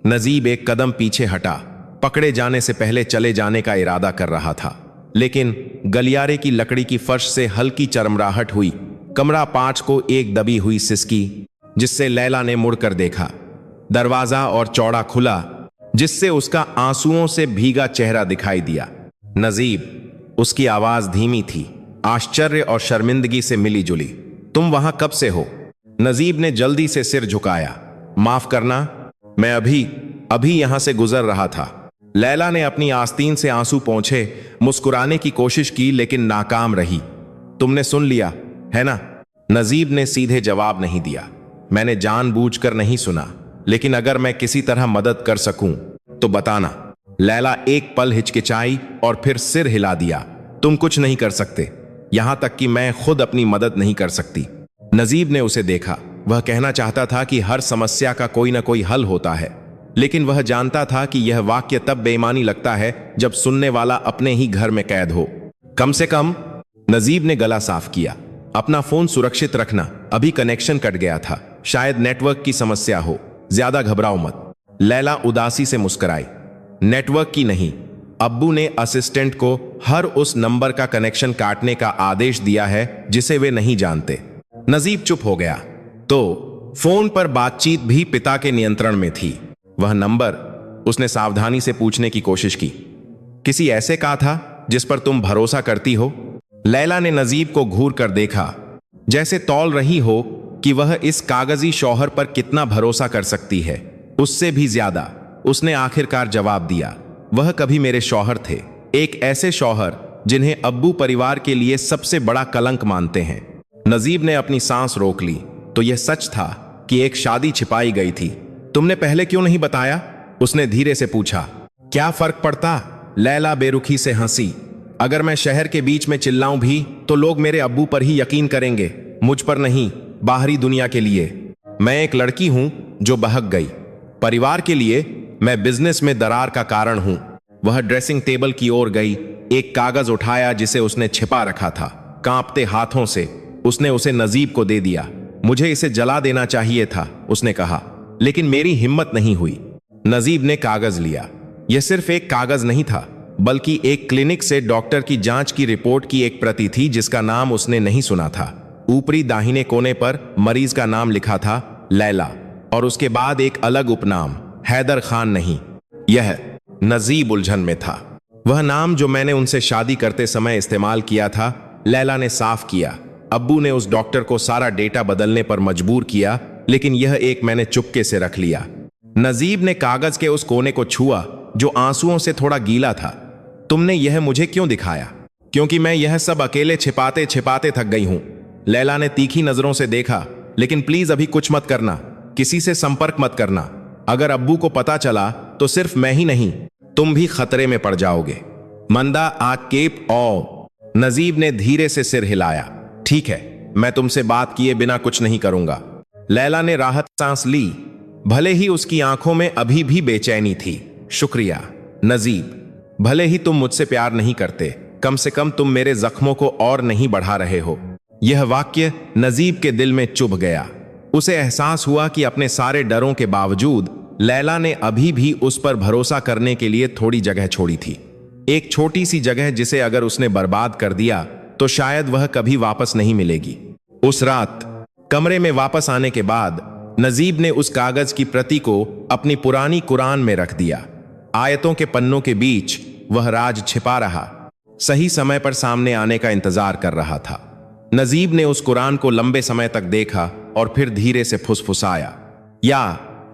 नजीब एक कदम पीछे हटा, पकड़े जाने से पहले चले जाने का इरादा कर रहा था, लेकिन गलियारे की लकड़ी की फर्श से हल्की चरमराहट हुई। कमरा 5 को एक दबी हुई सिसकी, जिससे लैला ने मुड़कर देखा। दरवाजा और चौड़ा खुला, जिससे उसका आंसुओं से भीगा चेहरा दिखाई दिया। नजीब, उसकी आवाज धीमी थी, आश्चर्य और शर्मिंदगी से मिली जुली। तुम वहां कब से हो? नजीब ने जल्दी से सिर झुकाया। माफ करना, मैं अभी यहां से गुजर रहा था। लैला ने अपनी आस्तीन से आंसू पोंछे मुस्कुराने की कोशिश की, लेकिन नाकाम रही। तुमने सुन लिया है ना? नजीब ने सीधे जवाब नहीं दिया। मैंने जानबूझकर नहीं सुना, लेकिन अगर मैं किसी तरह मदद कर सकूं तो बताना। लैला एक पल हिचकिचाई और फिर सिर हिला दिया। तुम कुछ नहीं कर सकते, यहां तक कि मैं खुद अपनी मदद नहीं कर सकती। नजीब ने उसे देखा। वह कहना चाहता था कि हर समस्या का कोई ना कोई हल होता है, लेकिन वह जानता था कि यह वाक्य तब बेईमानी लगता है जब सुनने वाला अपने ही घर में कैद हो। कम से कम, नजीब ने गला साफ किया, अपना फोन सुरक्षित रखना, अभी कनेक्शन कट गया था, शायद नेटवर्क की समस्या हो, ज्यादा घबराओ मत। लैला उदासी से मुस्कुराई। नेटवर्क की नहीं, अब्बू ने असिस्टेंट को हर उस नंबर का कनेक्शन काटने का आदेश दिया है जिसे वे नहीं जानते। नजीब चुप हो गया। तो फोन पर बातचीत भी पिता के नियंत्रण में थी। वह नंबर उसने सावधानी से पूछने की कोशिश की। किसी ऐसे का था जिस पर तुम भरोसा करती हो? लैला ने नजीब को घूर कर देखा, जैसे तौल रही हो कि वह इस कागजी शौहर पर कितना भरोसा कर सकती है। उससे भी ज्यादा उसने आखिरकार जवाब दिया, वह कभी मेरे शौहर थे, एक ऐसे शौहर जिन्हें अब्बू परिवार के लिए सबसे बड़ा कलंक मानते हैं। नजीब ने अपनी सांस रोक ली। तो यह सच था कि एक शादी छिपाई गई थी। तुमने पहले क्यों नहीं बताया? उसने धीरे से पूछा। क्या फर्क पड़ता? लैला बेरुखी से हंसी। अगर मैं शहर के बीच में चिल्लाऊं भी तो लोग मेरे अब्बू पर ही यकीन करेंगे, मुझ पर नहीं, बाहरी दुनिया के लिए। मैं एक लड़की हूं जो बहक गई। परिवार के लिए मैं बिजनेस में दरार का कारण हूं। वह ड्रेसिंग टेबल की ओर गई, एक कागज उठाया जिसे उसने छिपा रखा था। कांपते हाथों से उसने उसे नजीब को दे दिया। मुझे इसे जला देना चाहिए था, उसने कहा, लेकिन मेरी हिम्मत नहीं हुई। नजीब ने कागज लिया। यह सिर्फ एक कागज नहीं था, बल्कि एक क्लिनिक से डॉक्टर की जांच की रिपोर्ट की एक प्रति थी जिसका नाम उसने नहीं सुना था। ऊपरी दाहिने कोने पर मरीज का नाम लिखा था, लैला, और उसके बाद एक अलग उपनाम, हैदर खान नहीं। यह नजीब उलझन में था। वह नाम जो मैंने उनसे शादी करते समय इस्तेमाल किया था। लैला ने साफ किया। अब्बू ने उस डॉक्टर को सारा डेटा बदलने पर मजबूर किया, लेकिन यह एक मैंने चुपके से रख लिया। नजीब ने कागज के उस कोने को छुआ जो आंसुओं से थोड़ा गीला था। तुमने यह मुझे क्यों दिखाया? क्योंकि मैं यह सब अकेले छिपाते छिपाते थक गई हूं। लैला ने तीखी नजरों से देखा। लेकिन प्लीज अभी कुछ मत करना, किसी से संपर्क मत करना। अगर अब्बू को पता चला तो सिर्फ मैं ही नहीं, तुम भी खतरे में पड़ जाओगे। मंदा आ केप ओ। नजीब ने धीरे से सिर हिलाया। ठीक है, मैं तुमसे बात किए बिना कुछ नहीं करूंगा। लैला ने राहत सांस ली, भले ही उसकी आंखों में अभी भी बेचैनी थी। शुक्रिया नजीब, भले ही तुम मुझसे प्यार नहीं करते, कम से कम तुम मेरे जख्मों को और नहीं बढ़ा रहे हो। यह वाक्य नजीब के दिल में चुभ गया। उसे एहसास हुआ कि अपने सारे डरों के बावजूद लैला ने अभी भी उस पर भरोसा करने के लिए थोड़ी जगह छोड़ी थी। एक छोटी सी जगह जिसे अगर उसने बर्बाद कर दिया तो शायद वह कभी वापस नहीं मिलेगी। उस रात कमरे में वापस आने के बाद नजीब ने उस कागज की प्रति को अपनी पुरानी कुरान में रख दिया। आयतों के पन्नों के बीच वह राज छिपा रहा, सही समय पर सामने आने का इंतजार कर रहा था। नजीब ने उस कुरान को लंबे समय तक देखा और फिर धीरे से फुसफुसाया, या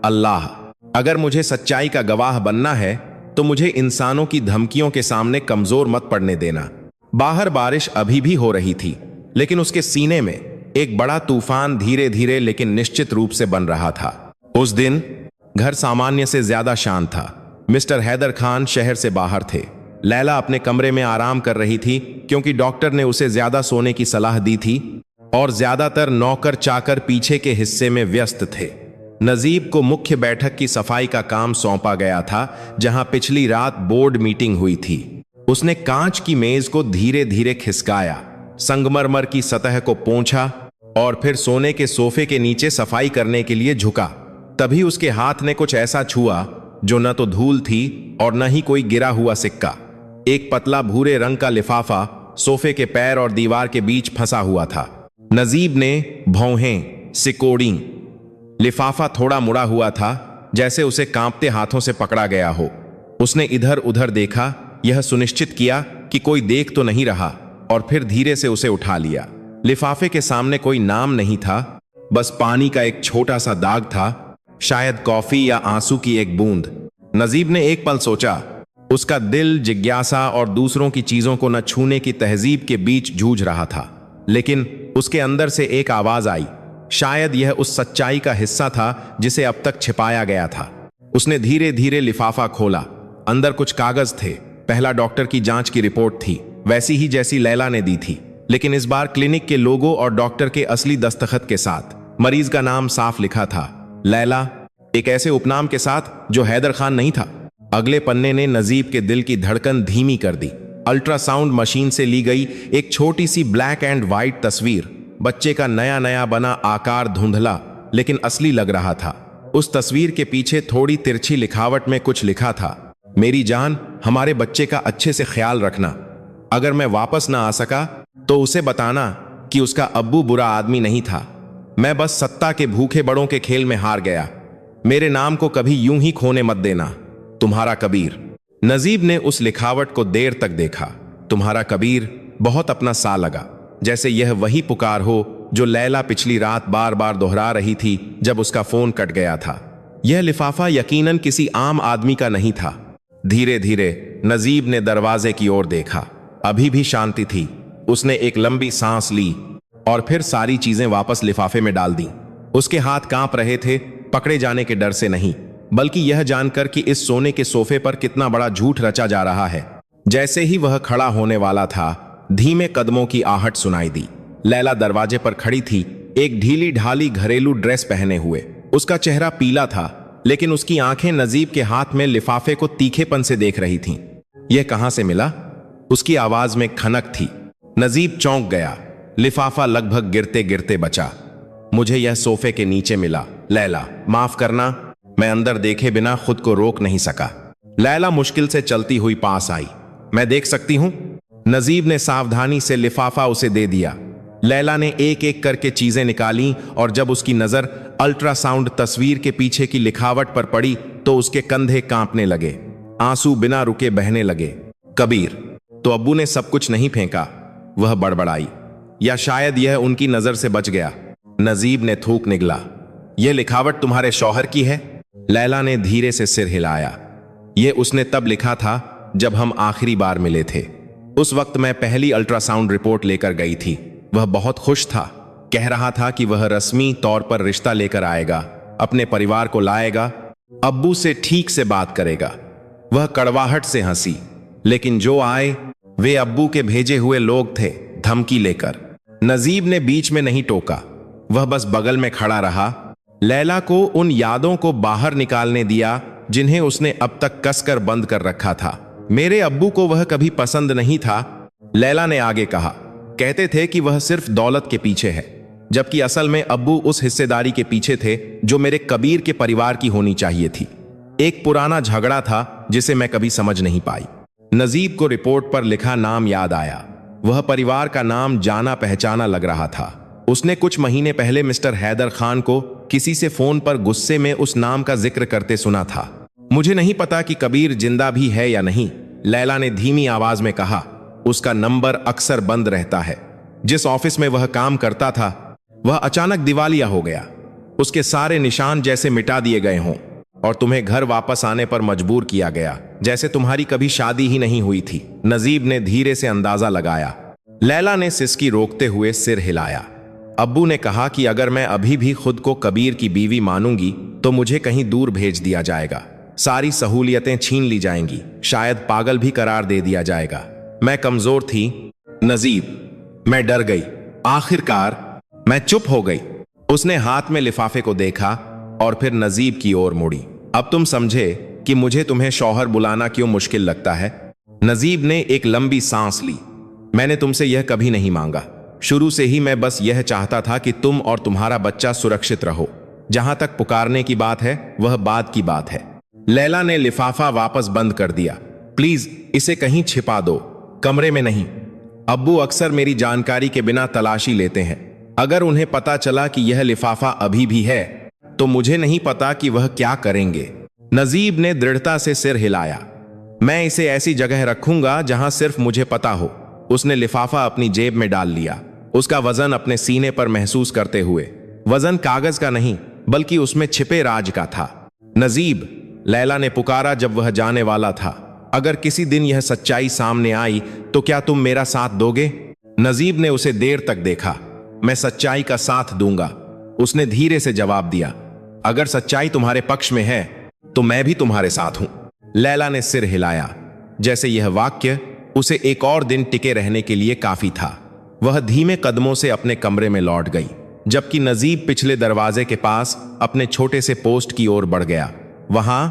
अल्लाह, अगर मुझे सच्चाई का गवाह बनना है तो मुझे इंसानों की धमकियों के सामने कमजोर मत पड़ने देना। बाहर बारिश अभी भी हो रही थी, लेकिन उसके सीने में एक बड़ा तूफान धीरे धीरे लेकिन निश्चित रूप से बन रहा था। उस दिन घर सामान्य से ज्यादा शांत था। मिस्टर हैदर खान शहर से बाहर थे। लैला अपने कमरे में आराम कर रही थी क्योंकि डॉक्टर ने उसे ज्यादा सोने की सलाह दी थी और ज्यादातर नौकर चाकर पीछे के हिस्से में व्यस्त थे। नजीब को मुख्य बैठक की सफाई का काम सौंपा गया था, जहां पिछली रात बोर्ड मीटिंग हुई थी। उसने कांच की मेज को धीरे धीरे खिसकाया, संगमरमर की सतह को पोंछा और फिर सोने के सोफे के नीचे सफाई करने के लिए झुका। तभी उसके हाथ ने कुछ ऐसा छुआ जो न तो धूल थी और न ही कोई गिरा हुआ सिक्का। एक पतला भूरे रंग का लिफाफा सोफे के पैर और दीवार के बीच फंसा हुआ था। नजीब ने भौहें सिकोड़ी। लिफाफा थोड़ा मुड़ा हुआ था, जैसे उसे कांपते हाथों से पकड़ा गया हो। उसने इधर उधर देखा, यह सुनिश्चित किया कि कोई देख तो नहीं रहा, और फिर धीरे से उसे उठा लिया। लिफाफे के सामने कोई नाम नहीं था, बस पानी का एक छोटा सा दाग था, शायद कॉफी या आंसू की एक बूंद। नजीब ने एक पल सोचा। उसका दिल जिज्ञासा और दूसरों की चीजों को न छूने की तहजीब के बीच जूझ रहा था, लेकिन उसके अंदर से एक आवाज आई। शायद यह उस सच्चाई का हिस्सा था जिसे अब तक छिपाया गया था। उसने धीरे धीरे लिफाफा खोला। अंदर कुछ कागज थे। पहला डॉक्टर की जांच की रिपोर्ट थी, वैसी ही जैसी लैला ने दी थी, लेकिन इस बार क्लिनिक के लोगो और डॉक्टर के असली दस्तखत के साथ। मरीज का नाम साफ लिखा था, लैला, एक ऐसे उपनाम के साथ जो हैदर खान नहीं था। अगले पन्ने ने नजीब के दिल की धड़कन धीमी कर दी। अल्ट्रासाउंड मशीन से ली गई एक छोटी सी ब्लैक एंड व्हाइट तस्वीर। बच्चे का नया नया बना आकार धुंधला लेकिन असली लग रहा था। उस तस्वीर के पीछे थोड़ी तिरछी लिखावट में कुछ लिखा था, मेरी जान, हमारे बच्चे का अच्छे से ख्याल रखना। अगर मैं वापस ना आ सका तो उसे बताना कि उसका अब्बू बुरा आदमी नहीं था। मैं बस सत्ता के भूखे बड़ों के खेल में हार गया। मेरे नाम को कभी यूं ही खोने मत देना। तुम्हारा कबीर। नजीब ने उस लिखावट को देर तक देखा। तुम्हारा कबीर बहुत अपना सा लगा, जैसे यह वही पुकार हो जो लैला पिछली रात बार बार दोहरा रही थी जब उसका फोन कट गया था। यह लिफाफा यकीनन किसी आम आदमी का नहीं था। धीरे धीरे नजीब ने दरवाजे की ओर देखा। अभी भी शांति थी। उसने एक लंबी सांस ली और फिर सारी चीजें वापस लिफाफे में डाल दी। उसके हाथ कांप रहे थे, पकड़े जाने के डर से नहीं, बल्कि यह जानकर कि इस सोने के सोफे पर कितना बड़ा झूठ रचा जा रहा है। जैसे ही वह खड़ा होने वाला था, धीमे कदमों की आहट सुनाई दी। लैला दरवाजे पर खड़ी थी, एक ढीली ढाली घरेलू ड्रेस पहने हुए। उसका चेहरा पीला था, लेकिन उसकी आंखें नजीब के हाथ में लिफाफे को तीखेपन से देख रही थीं। यह कहां से मिला? उसकी आवाज में खनक थी। नजीब चौंक गया। लिफाफा लगभग गिरते गिरते बचा। मुझे यह सोफे के नीचे मिला। लैला, माफ करना, मैं अंदर देखे बिना खुद को रोक नहीं सका। लैला मुश्किल से चलती हुई पास आई। मैं देख सकती हूं? नजीब ने सावधानी से लिफाफा उसे दे दिया। लैला ने एक एक करके चीजें निकाली और जब उसकी नजर अल्ट्रासाउंड तस्वीर के पीछे की लिखावट पर पड़ी तो उसके कंधे कांपने लगे, आंसू बिना रुके बहने लगे। कबीर, तो अब्बू ने सब कुछ नहीं फेंका? वह बड़बड़ाई। या शायद यह उनकी नजर से बच गया। नजीब ने थूक निगला। यह लिखावट तुम्हारे शौहर की है? लैला ने धीरे से सिर हिलाया। यह उसने तब लिखा था जब हम आखिरी बार मिले थे। उस वक्त मैं पहली अल्ट्रासाउंड रिपोर्ट लेकर गई थी। वह बहुत खुश था, कह रहा था कि वह रस्मी तौर पर रिश्ता लेकर आएगा, अपने परिवार को लाएगा। अब्बू से ठीक से बात करेगा। वह कड़वाहट से हंसी, लेकिन जो आए वे अब्बू के भेजे हुए लोग थे, धमकी लेकर। नजीब ने बीच में नहीं टोका, वह बस बगल में खड़ा रहा। लैला को उन यादों को बाहर निकालने दिया जिन्हें उसने अब तक कसकर बंद कर रखा था। मेरे अब्बू को वह कभी पसंद नहीं था, लैला ने आगे कहा। कहते थे कि वह सिर्फ दौलत के पीछे है, जबकि असल में अब्बू उस हिस्सेदारी के पीछे थे जो मेरे कबीर के परिवार की होनी चाहिए थी। एक पुराना झगड़ा था जिसे मैं कभी समझ नहीं पाई। नजीब को रिपोर्ट पर लिखा नाम याद आया। वह परिवार का नाम जाना पहचाना लग रहा था। उसने कुछ महीने पहले मिस्टर हैदर खान को किसी से फोन पर गुस्से में उस नाम का जिक्र करते सुना था। मुझे नहीं पता कि कबीर जिंदा भी है या नहीं, लैला ने धीमी आवाज में कहा। उसका नंबर अक्सर बंद रहता है। जिस ऑफिस में वह काम करता था वह अचानक दिवालिया हो गया। उसके सारे निशान जैसे मिटा दिए गए हों और तुम्हें घर वापस आने पर मजबूर किया गया, जैसे तुम्हारी कभी शादी ही नहीं हुई थी। नजीब ने धीरे से अंदाजा लगाया। लैला ने सिसकी रोकते हुए सिर हिलाया। अब्बू ने कहा कि अगर मैं अभी भी खुद को कबीर की बीवी मानूंगी तो मुझे कहीं दूर भेज दिया जाएगा, सारी सहूलियतें छीन ली जाएंगी, शायद पागल भी करार दे दिया जाएगा। मैं कमजोर थी नजीब, मैं डर गई। आखिरकार मैं चुप हो गई। उसने हाथ में लिफाफे को देखा और फिर नजीब की ओर मुड़ी। अब तुम समझे कि मुझे तुम्हें शौहर बुलाना क्यों मुश्किल लगता है? नजीब ने एक लंबी सांस ली। मैंने तुमसे यह कभी नहीं मांगा। शुरू से ही मैं बस यह चाहता था कि तुम और तुम्हारा बच्चा सुरक्षित रहो। जहां तक पुकारने की बात है वह बाद की बात है। लैला ने लिफाफा वापस बंद कर दिया। प्लीज इसे कहीं छिपा दो, कमरे में नहीं। अब्बू अक्सर मेरी जानकारी के बिना तलाशी लेते हैं। अगर उन्हें पता चला कि यह लिफाफा अभी भी है तो मुझे नहीं पता कि वह क्या करेंगे। नजीब ने दृढ़ता से सिर हिलाया। मैं इसे ऐसी जगह रखूंगा जहां सिर्फ मुझे पता हो। उसने लिफाफा अपनी जेब में डाल लिया, उसका वजन अपने सीने पर महसूस करते हुए। वजन कागज का नहीं बल्कि उसमें छिपे राज का था। नजीब, लैला ने पुकारा जब वह जाने वाला था। अगर किसी दिन यह सच्चाई सामने आई तो क्या तुम मेरा साथ दोगे? नजीब ने उसे देर तक देखा। मैं सच्चाई का साथ दूंगा, उसने धीरे से जवाब दिया। अगर सच्चाई तुम्हारे पक्ष में है तो मैं भी तुम्हारे साथ हूं। लैला ने सिर हिलाया, जैसे यह वाक्य उसे एक और दिन टिके रहने के लिए काफी था। वह धीमे कदमों से अपने कमरे में लौट गई, जबकि नजीब पिछले दरवाजे के पास अपने छोटे से पोस्ट की ओर बढ़ गया। वहां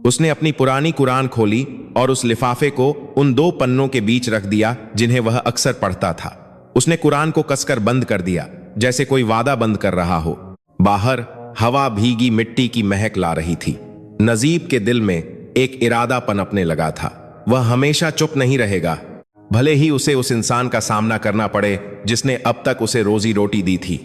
उसने अपनी पुरानी कुरान खोली और उस लिफाफे को उन 2 पन्नों के बीच रख दिया जिन्हें वह अक्सर पढ़ता था। उसने कुरान को कसकर बंद कर दिया, जैसे कोई वादा बंद कर रहा हो। बाहर हवा भीगी मिट्टी की महक ला रही थी। नजीब के दिल में एक इरादा पनपने लगा था। वह हमेशा चुप नहीं रहेगा, भले ही उसे उस इंसान का सामना करना पड़े जिसने अब तक उसे रोजी रोटी दी थी।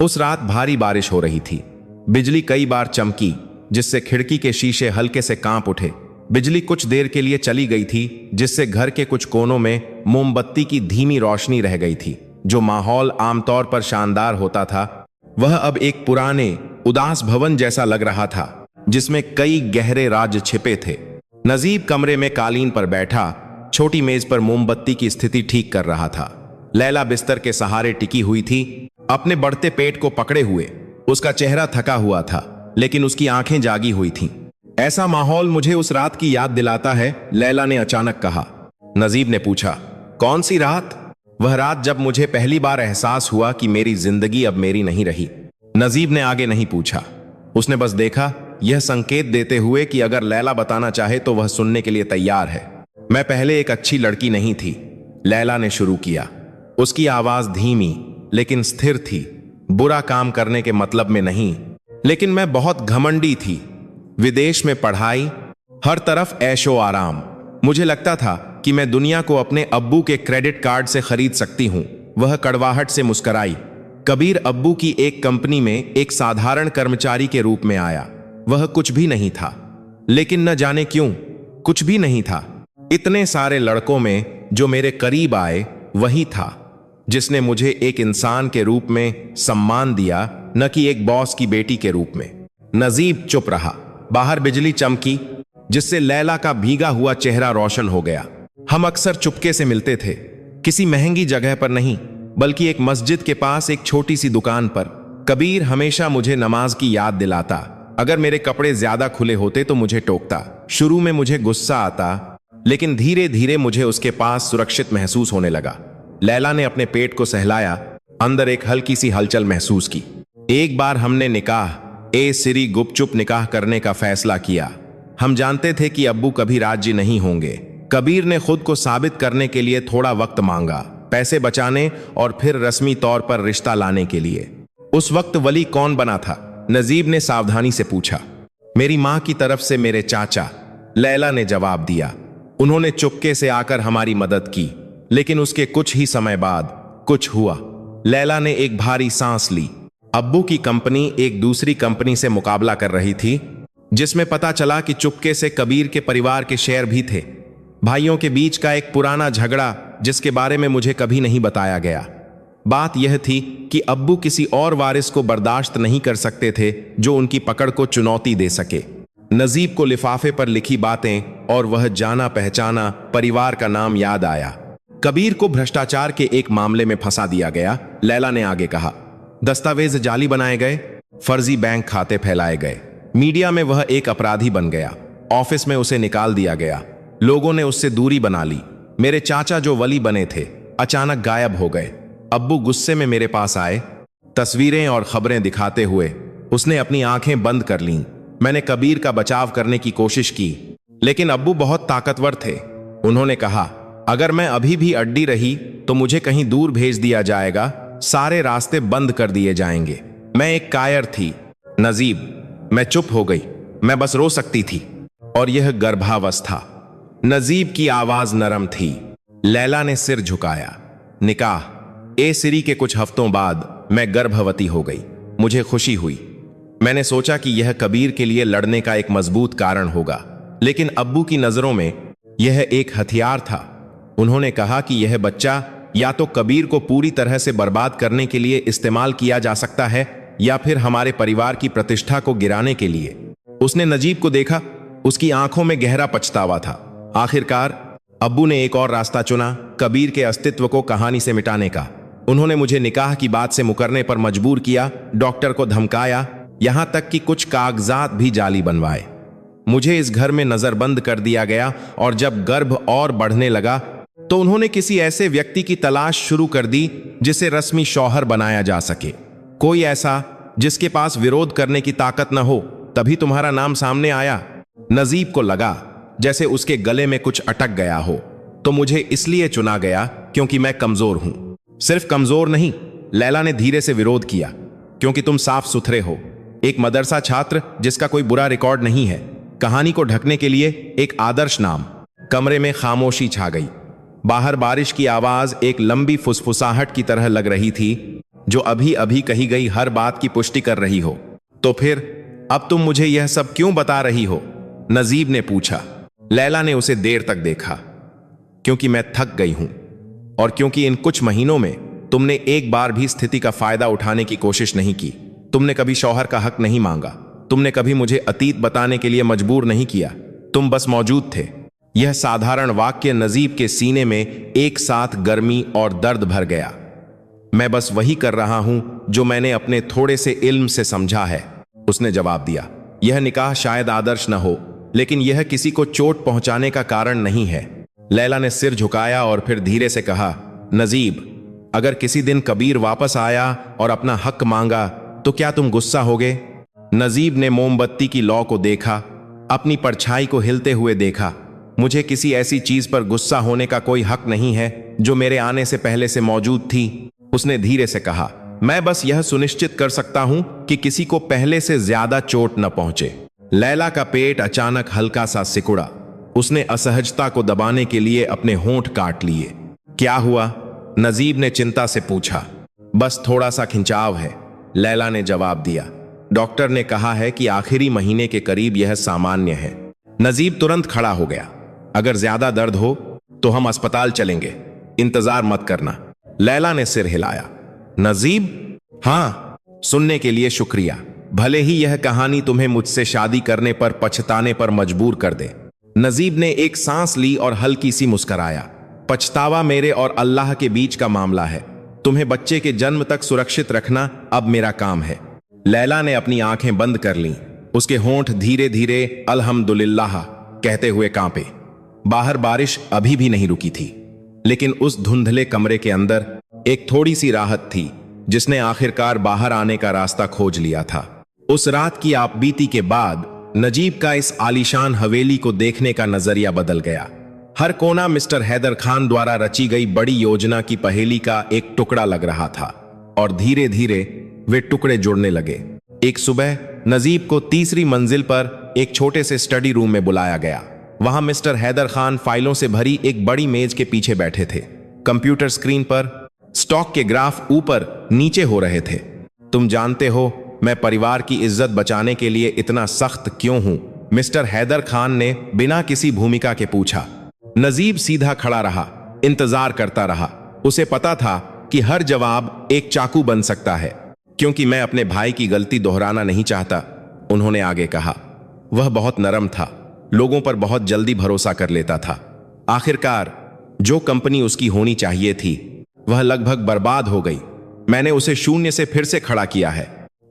उस रात भारी बारिश हो रही थी। बिजली कई बार चमकी, जिससे खिड़की के शीशे हल्के से कांप उठे। बिजली कुछ देर के लिए चली गई थी, जिससे घर के कुछ कोनों में मोमबत्ती की धीमी रोशनी रह गई थी। जो माहौल आमतौर पर शानदार होता था, वह अब एक पुराने उदास भवन जैसा लग रहा था, जिसमें कई गहरे राज छिपे थे। नजीब कमरे में कालीन पर बैठा छोटी मेज पर मोमबत्ती की स्थिति ठीक कर रहा था। लैला बिस्तर के सहारे टिकी हुई थी, अपने बढ़ते पेट को पकड़े हुए। उसका चेहरा थका हुआ था, लेकिन उसकी आंखें जागी हुई थीं। ऐसा माहौल मुझे उस रात की याद दिलाता है, लैला ने अचानक कहा। नजीब ने पूछा, कौन सी रात? वह रात जब मुझे पहली बार एहसास हुआ कि मेरी जिंदगी अब मेरी नहीं रही। नजीब ने आगे नहीं पूछा, उसने बस देखा, यह संकेत देते हुए कि अगर लैला बताना चाहे तो वह सुनने के लिए तैयार है। मैं पहले एक अच्छी लड़की नहीं थी, लैला ने शुरू किया। उसकी आवाज धीमी लेकिन स्थिर थी। बुरा काम करने के मतलब में नहीं, लेकिन मैं बहुत घमंडी थी। विदेश में पढ़ाई, हर तरफ ऐशो आराम। मुझे लगता था कि मैं दुनिया को अपने अब्बू के क्रेडिट कार्ड से खरीद सकती हूं। वह कड़वाहट से मुस्कुराई। कबीर अब्बू की एक कंपनी में एक साधारण कर्मचारी के रूप में आया। वह कुछ भी नहीं था, लेकिन न जाने क्यों कुछ भी नहीं था। इतने सारे लड़कों में जो मेरे करीब आए, वही था जिसने मुझे एक इंसान के रूप में सम्मान दिया, न कि एक बॉस की बेटी के रूप में। नजीब चुप रहा। बाहर बिजली चमकी, जिससे लैला का भीगा हुआ चेहरा रोशन हो गया। हम अक्सर चुपके से मिलते थे, किसी महंगी जगह पर नहीं, बल्कि एक मस्जिद के पास एक छोटी सी दुकान पर। कबीर हमेशा मुझे नमाज की याद दिलाता, अगर मेरे कपड़े ज्यादा खुले होते तो मुझे टोकता। शुरू में मुझे गुस्सा आता, लेकिन धीरे धीरे मुझे उसके पास सुरक्षित महसूस होने लगा। लैला ने अपने पेट को सहलाया, अंदर एक हल्की सी हलचल महसूस की। एक बार हमने निकाह ए सिरी गुपचुप निकाह करने का फैसला किया। हम जानते थे कि अब्बू कभी राजी नहीं होंगे। कबीर ने खुद को साबित करने के लिए थोड़ा वक्त मांगा, पैसे बचाने और फिर रस्मी तौर पर रिश्ता लाने के लिए। उस वक्त वली कौन बना था? नजीब ने सावधानी से पूछा। मेरी मां की तरफ से मेरे चाचा, लैला ने जवाब दिया। उन्होंने चुपके से आकर हमारी मदद की, लेकिन उसके कुछ ही समय बाद कुछ हुआ। लैला ने एक भारी सांस ली। अब्बू की कंपनी एक दूसरी कंपनी से मुकाबला कर रही थी, जिसमें पता चला कि चुपके से कबीर के परिवार के शेयर भी थे। भाइयों के बीच का एक पुराना झगड़ा जिसके बारे में मुझे कभी नहीं बताया गया। बात यह थी कि अब्बू किसी और वारिस को बर्दाश्त नहीं कर सकते थे जो उनकी पकड़ को चुनौती दे सके। नजीब को लिफाफे पर लिखी बातें और वह जाना पहचाना परिवार का नाम याद आया। कबीर को भ्रष्टाचार के एक मामले में फंसा दिया गया, लैला ने आगे कहा। दस्तावेज जाली बनाए गए, फर्जी बैंक खाते फैलाए गए। मीडिया में वह एक अपराधी बन गया। ऑफिस में उसे निकाल दिया गया। लोगों ने उससे दूरी बना ली। मेरे चाचा जो वली बने थे, अचानक गायब हो गए। अब्बू गुस्से में मेरे पास आए, तस्वीरें और खबरें दिखाते हुए। उसने अपनी आंखें बंद कर लीं। मैंने कबीर का बचाव करने की कोशिश की, लेकिन अब्बू बहुत ताकतवर थे। उन्होंने कहा, अगर मैं अभी भी अड्डी रही तो मुझे कहीं दूर भेज दिया जाएगा, सारे रास्ते बंद कर दिए जाएंगे। मैं एक कायर थी नजीब। मैं चुप हो गई। मैं बस रो सकती थी। और यह गर्भावस्था। नजीब की आवाज नरम थी। लैला ने सिर झुकाया। निकाह ए सिरी के कुछ हफ्तों बाद मैं गर्भवती हो गई। मुझे खुशी हुई। मैंने सोचा कि यह कबीर के लिए लड़ने का एक मजबूत कारण होगा, लेकिन अब्बू की नजरों में यह एक हथियार था। उन्होंने कहा कि यह बच्चा या तो कबीर को पूरी तरह से बर्बाद करने के लिए इस्तेमाल किया जा सकता है, या फिर हमारे परिवार की प्रतिष्ठा को गिराने के लिए। उसने नजीब को देखा। उसकी आंखों में गहरा पछतावा था। आखिरकार अब्बू ने एक और रास्ता चुना, कबीर के अस्तित्व को कहानी से मिटाने का। उन्होंने मुझे निकाह की बात से मुकरने पर मजबूर किया, डॉक्टर को धमकाया, यहां तक कि कुछ कागजात भी जाली बनवाए। मुझे इस घर में नजरबंद कर दिया गया, और जब गर्भ और बढ़ने लगा तो उन्होंने किसी ऐसे व्यक्ति की तलाश शुरू कर दी जिसे रस्मी शौहर बनाया जा सके। कोई ऐसा जिसके पास विरोध करने की ताकत न हो। तभी तुम्हारा नाम सामने आया। नजीब को लगा जैसे उसके गले में कुछ अटक गया हो। तो मुझे इसलिए चुना गया क्योंकि मैं कमजोर हूं। सिर्फ कमजोर नहीं, लैला ने धीरे से विरोध किया, क्योंकि तुम साफ सुथरे हो। एक मदरसा छात्र जिसका कोई बुरा रिकॉर्ड नहीं है। कहानी को ढकने के लिए एक आदर्श नाम। कमरे में खामोशी छा गई। बाहर बारिश की आवाज एक लंबी फुसफुसाहट की तरह लग रही थी, जो अभी अभी कही गई हर बात की पुष्टि कर रही हो। तो फिर अब तुम मुझे यह सब क्यों बता रही हो? नजीब ने पूछा। लैला ने उसे देर तक देखा। क्योंकि मैं थक गई हूं, और क्योंकि इन कुछ महीनों में तुमने एक बार भी स्थिति का फायदा उठाने की कोशिश नहीं की। तुमने कभी शौहर का हक नहीं मांगा। तुमने कभी मुझे अतीत बताने के लिए मजबूर नहीं किया। तुम बस मौजूद थे। यह साधारण वाक्य नजीब के सीने में एक साथ गर्मी और दर्द भर गया। मैं बस वही कर रहा हूं जो मैंने अपने थोड़े से इल्म से समझा है, उसने जवाब दिया। यह निकाह शायद आदर्श न हो, लेकिन यह किसी को चोट पहुंचाने का कारण नहीं है। लैला ने सिर झुकाया और फिर धीरे से कहा, नजीब, अगर किसी दिन कबीर वापस आया और अपना हक मांगा तो क्या तुम गुस्सा होगे? नजीब ने मोमबत्ती की लौ को देखा, अपनी परछाई को हिलते हुए देखा। मुझे किसी ऐसी चीज पर गुस्सा होने का कोई हक नहीं है जो मेरे आने से पहले से मौजूद थी, उसने धीरे से कहा। मैं बस यह सुनिश्चित कर सकता हूं कि किसी को पहले से ज्यादा चोट न पहुंचे। लैला का पेट अचानक हल्का सा सिकुड़ा। उसने असहजता को दबाने के लिए अपने होंठ काट लिए। क्या हुआ? नजीब ने चिंता से पूछा। बस थोड़ा सा खिंचाव है, लैला ने जवाब दिया। डॉक्टर ने कहा है कि आखिरी महीने के करीब यह सामान्य है। नजीब तुरंत खड़ा हो गया। अगर ज्यादा दर्द हो तो हम अस्पताल चलेंगे, इंतजार मत करना। लैला ने सिर हिलाया। नजीब? हाँ, सुनने के लिए शुक्रिया। भले ही यह कहानी तुम्हें मुझसे शादी करने पर पछताने पर मजबूर कर दे। नजीब ने एक सांस ली और हल्की सी मुस्कुराया। पछतावा मेरे और अल्लाह के बीच का मामला है। तुम्हें बच्चे के जन्म तक सुरक्षित रखना अब मेरा काम है। लैला ने अपनी आंखें बंद कर लीं। उसके होंठ धीरे धीरे अल्हम्दुलिल्लाह कहते हुए कांपे। बाहर बारिश अभी भी नहीं रुकी थी, लेकिन उस धुंधले कमरे के अंदर एक थोड़ी सी राहत थी जिसने आखिरकार बाहर आने का रास्ता खोज लिया था। उस रात की आपबीती के बाद नजीब का इस आलीशान हवेली को देखने का नजरिया बदल गया। हर कोना मिस्टर हैदर खान द्वारा रची गई बड़ी योजना की पहेली का एक टुकड़ा लग रहा था और धीरे धीरे वे टुकड़े जुड़ने लगे। एक सुबह नजीब को तीसरी मंजिल पर एक छोटे से स्टडी रूम में बुलाया गया। वहां मिस्टर हैदर खान फाइलों से भरी एक बड़ी मेज के पीछे बैठे थे। कंप्यूटर स्क्रीन पर स्टॉक के ग्राफ ऊपर नीचे हो रहे थे। तुम जानते हो मैं परिवार की इज्जत बचाने के लिए इतना सख्त क्यों हूं? मिस्टर हैदर खान ने बिना किसी भूमिका के पूछा। नजीब सीधा खड़ा रहा, इंतजार करता रहा। उसे पता था कि हर जवाब एक चाकू बन सकता है। क्योंकि मैं अपने भाई की गलती दोहराना नहीं चाहता, उन्होंने आगे कहा। वह बहुत नरम था, लोगों पर बहुत जल्दी भरोसा कर लेता था। आखिरकार जो कंपनी उसकी होनी चाहिए थी वह लगभग बर्बाद हो गई। मैंने उसे शून्य से फिर से खड़ा किया है।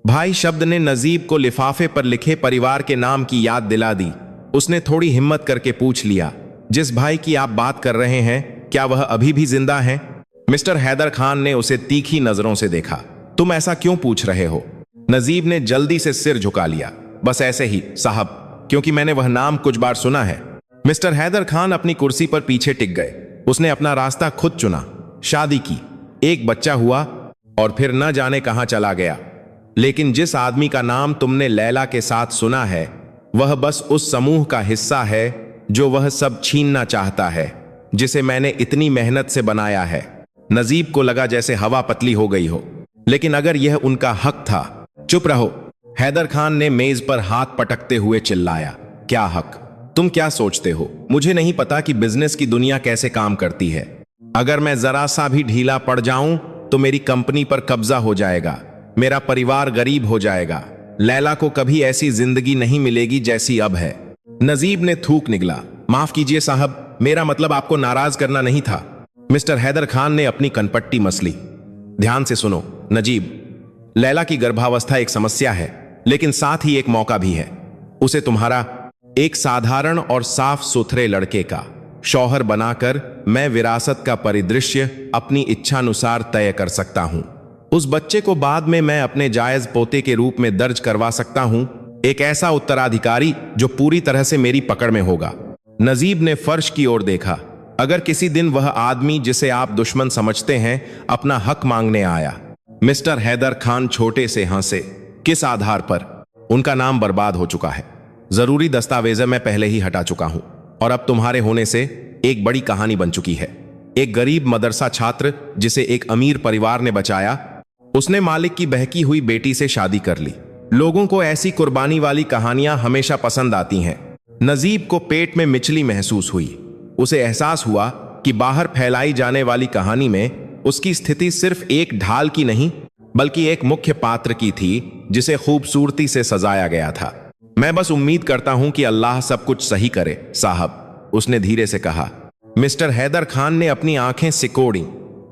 भाई शब्द ने नजीब को लिफाफे पर लिखे परिवार के नाम की याद दिला दी। उसने थोड़ी हिम्मत करके पूछ लिया, जिस भाई की आप बात कर रहे हैं क्या वह अभी भी जिंदा है? मिस्टर हैदर खान ने उसे तीखी नजरों से देखा। तुम ऐसा क्यों पूछ रहे हो? नजीब ने जल्दी से सिर झुका लिया। बस ऐसे ही साहब, क्योंकि मैंने वह नाम कुछ बार सुना है। मिस्टर हैदर खान अपनी कुर्सी पर पीछे टिक गए। उसने अपना रास्ता खुद चुना, शादी की, एक बच्चा हुआ और फिर न जाने कहां चला गया। लेकिन जिस आदमी का नाम तुमने लैला के साथ सुना है वह बस उस समूह का हिस्सा है जो वह सब छीनना चाहता है, जिसे मैंने इतनी मेहनत से बनाया है। नजीब को लगा जैसे हवा पतली हो गई हो, लेकिन अगर यह उनका हक था। चुप रहो, हैदर खान ने मेज पर हाथ पटकते हुए चिल्लाया। क्या हक? तुम क्या सोचते हो मुझे नहीं पता कि बिजनेस की दुनिया कैसे काम करती है? अगर मैं जरा सा भी ढीला पड़ जाऊं तो मेरी कंपनी पर कब्जा हो जाएगा, मेरा परिवार गरीब हो जाएगा। लैला को कभी ऐसी जिंदगी नहीं मिलेगी जैसी अब है। नजीब ने थूक निगला। माफ कीजिए साहब, मेरा मतलब आपको नाराज करना नहीं था। मिस्टर हैदर खान ने अपनी कनपट्टी मसली। ध्यान से सुनो नजीब, लैला की गर्भावस्था एक समस्या है, लेकिन साथ ही एक मौका भी है। उसे तुम्हारा एक साधारण और साफ सुथरे लड़के का शौहर बनाकर मैं विरासत का परिदृश्य अपनी इच्छानुसार तय कर सकता हूं। उस बच्चे को बाद में मैं अपने जायज पोते के रूप में दर्ज करवा सकता हूं, एक ऐसा उत्तराधिकारी जो पूरी तरह से मेरी पकड़ में होगा। नजीब ने फर्श की ओर देखा। अगर किसी दिन वह आदमी जिसे आप दुश्मन समझते हैं अपना हक मांगने आया। मिस्टर हैदर खान छोटे से हंसे। किस आधार पर? उनका नाम बर्बाद हो चुका है, जरूरी दस्तावेज़ मैं पहले ही हटा चुका हूं, और अब तुम्हारे होने से एक बड़ी कहानी बन चुकी है। एक गरीब मदरसा छात्र जिसे एक अमीर परिवार ने बचाया, उसने मालिक की बहकी हुई बेटी से शादी कर ली। लोगों को ऐसी कुर्बानी वाली कहानियां हमेशा पसंद आती हैं। नजीब को पेट में मिचली महसूस हुई। उसे एहसास हुआ कि बाहर फैलाई जाने वाली कहानी में उसकी स्थिति सिर्फ एक ढाल की नहीं, बल्कि एक मुख्य पात्र की थी जिसे खूबसूरती से सजाया गया था। मैं बस उम्मीद करता हूं कि अल्लाह सब कुछ सही करे साहब, उसने धीरे से कहा। मिस्टर हैदर खान ने अपनी आंखें सिकोड़ी।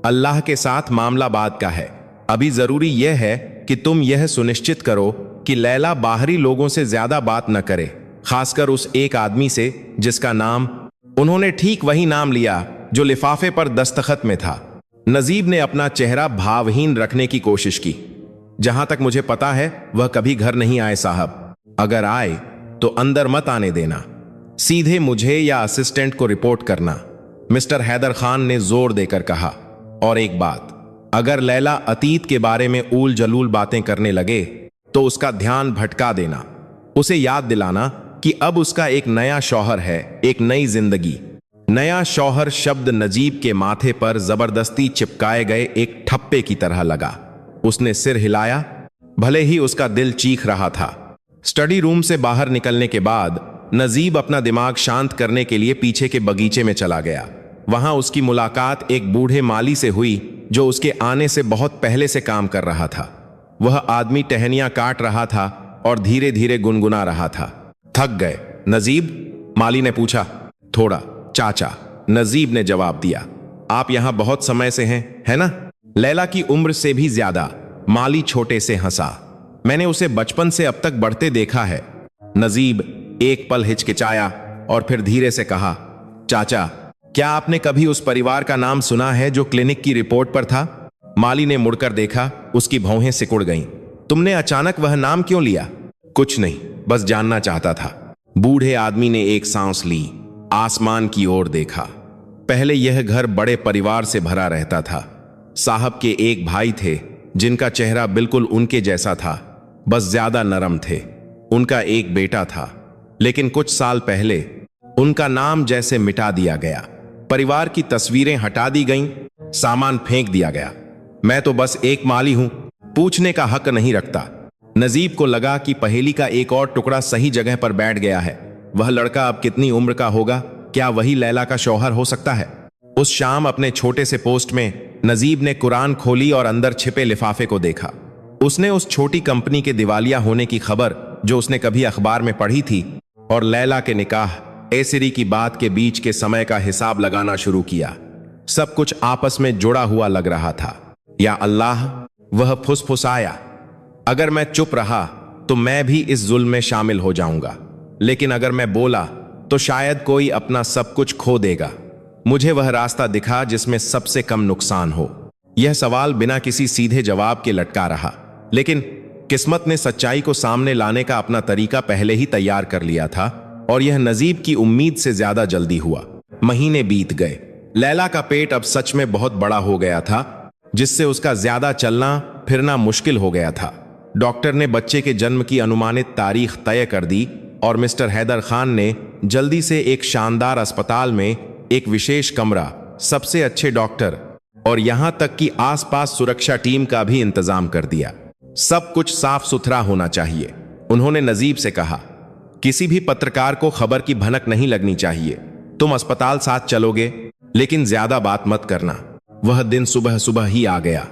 अल्लाह के साथ मामला बात का है। अभी जरूरी यह है कि तुम यह सुनिश्चित करो कि लैला बाहरी लोगों से ज्यादा बात न करे, खासकर उस एक आदमी से जिसका नाम, उन्होंने ठीक वही नाम लिया जो लिफाफे पर दस्तखत में था। नजीब ने अपना चेहरा भावहीन रखने की कोशिश की। जहां तक मुझे पता है वह कभी घर नहीं आए साहब। अगर आए तो अंदर मत आने देना, सीधे मुझे या असिस्टेंट को रिपोर्ट करना, मिस्टर हैदर खान ने जोर देकर कहा। और एक बात, अगर लैला अतीत के बारे में ऊल जलूल बातें करने लगे तो उसका ध्यान भटका देना। उसे याद दिलाना कि अब उसका एक नया शौहर है, एक नई जिंदगी। नया शौहर शब्द नजीब के माथे पर जबरदस्ती चिपकाए गए एक ठप्पे की तरह लगा। उसने सिर हिलाया, भले ही उसका दिल चीख रहा था। स्टडी रूम से बाहर निकलने के बाद नजीब अपना दिमाग शांत करने के लिए पीछे के बगीचे में चला गया। वहां उसकी मुलाकात एक बूढ़े माली से हुई जो उसके आने से बहुत पहले से काम कर रहा था। वह आदमी टहनियां काट रहा था और धीरे धीरे गुनगुना रहा था। थक गए नजीब? माली ने पूछा। थोड़ा चाचा, नजीब ने जवाब दिया। आप यहां बहुत समय से हैं, है ना? लैला की उम्र से भी ज्यादा, माली छोटे से हंसा। मैंने उसे बचपन से अब तक बढ़ते देखा है। नजीब एक पल हिचकिचाया और फिर धीरे से कहा, चाचा, क्या आपने कभी उस परिवार का नाम सुना है जो क्लिनिक की रिपोर्ट पर था? माली ने मुड़कर देखा, उसकी भौहें सिकुड़ गईं। तुमने अचानक वह नाम क्यों लिया? कुछ नहीं, बस जानना चाहता था। बूढ़े आदमी ने एक सांस ली, आसमान की ओर देखा। पहले यह घर बड़े परिवार से भरा रहता था। साहब के एक भाई थे जिनका चेहरा बिल्कुल उनके जैसा था, बस ज्यादा नरम थे। उनका एक बेटा था, लेकिन कुछ साल पहले उनका नाम जैसे मिटा दिया गया। परिवार की तस्वीरें हटा दी गईं, सामान फेंक दिया गया। मैं तो बस एक माली हूं, पूछने का हक नहीं रखता। नजीब को लगा कि पहेली का एक और टुकड़ा सही जगह पर बैठ गया है। वह लड़का अब कितनी उम्र का होगा? क्या वही लैला का शौहर हो सकता है? उस शाम अपने छोटे से पोस्ट में नजीब ने कुरान खोली और अंदर छिपे लिफाफे को देखा। उसने उस छोटी कंपनी के दिवालिया होने की खबर जो उसने कभी अखबार में पढ़ी थी और लैला के निकाह ऐसिरी की बात के बीच के समय का हिसाब लगाना शुरू किया। सब कुछ आपस में जुड़ा हुआ लग रहा था। या अल्लाह, वह फुसफुसाया, अगर मैं चुप रहा तो मैं भी इस जुल्म में शामिल हो जाऊंगा, लेकिन अगर मैं बोला तो शायद कोई अपना सब कुछ खो देगा। मुझे वह रास्ता दिखा जिसमें सबसे कम नुकसान हो। यह सवाल बिना किसी सीधे जवाब के लटका रहा, लेकिन किस्मत ने सच्चाई को सामने लाने का अपना तरीका पहले ही तैयार कर लिया था और यह नजीब की उम्मीद से ज्यादा जल्दी हुआ। महीने बीत गए। लैला का पेट अब सच में बहुत बड़ा हो गया था, जिससे उसका ज्यादा चलना फिरना मुश्किल हो गया था। डॉक्टर ने बच्चे के जन्म की अनुमानित तारीख तय कर दी और मिस्टर हैदर खान ने जल्दी से एक शानदार अस्पताल में एक विशेष कमरा, सबसे अच्छे डॉक्टर और यहां तक कि आसपास सुरक्षा टीम का भी इंतजाम कर दिया। सब कुछ साफ सुथरा होना चाहिए। उन्होंने नजीब से कहा, किसी भी पत्रकार को खबर की भनक नहीं लगनी चाहिए। तुम अस्पताल साथ चलोगे, लेकिन ज्यादा बात मत करना। वह दिन सुबह सुबह ही आ गया।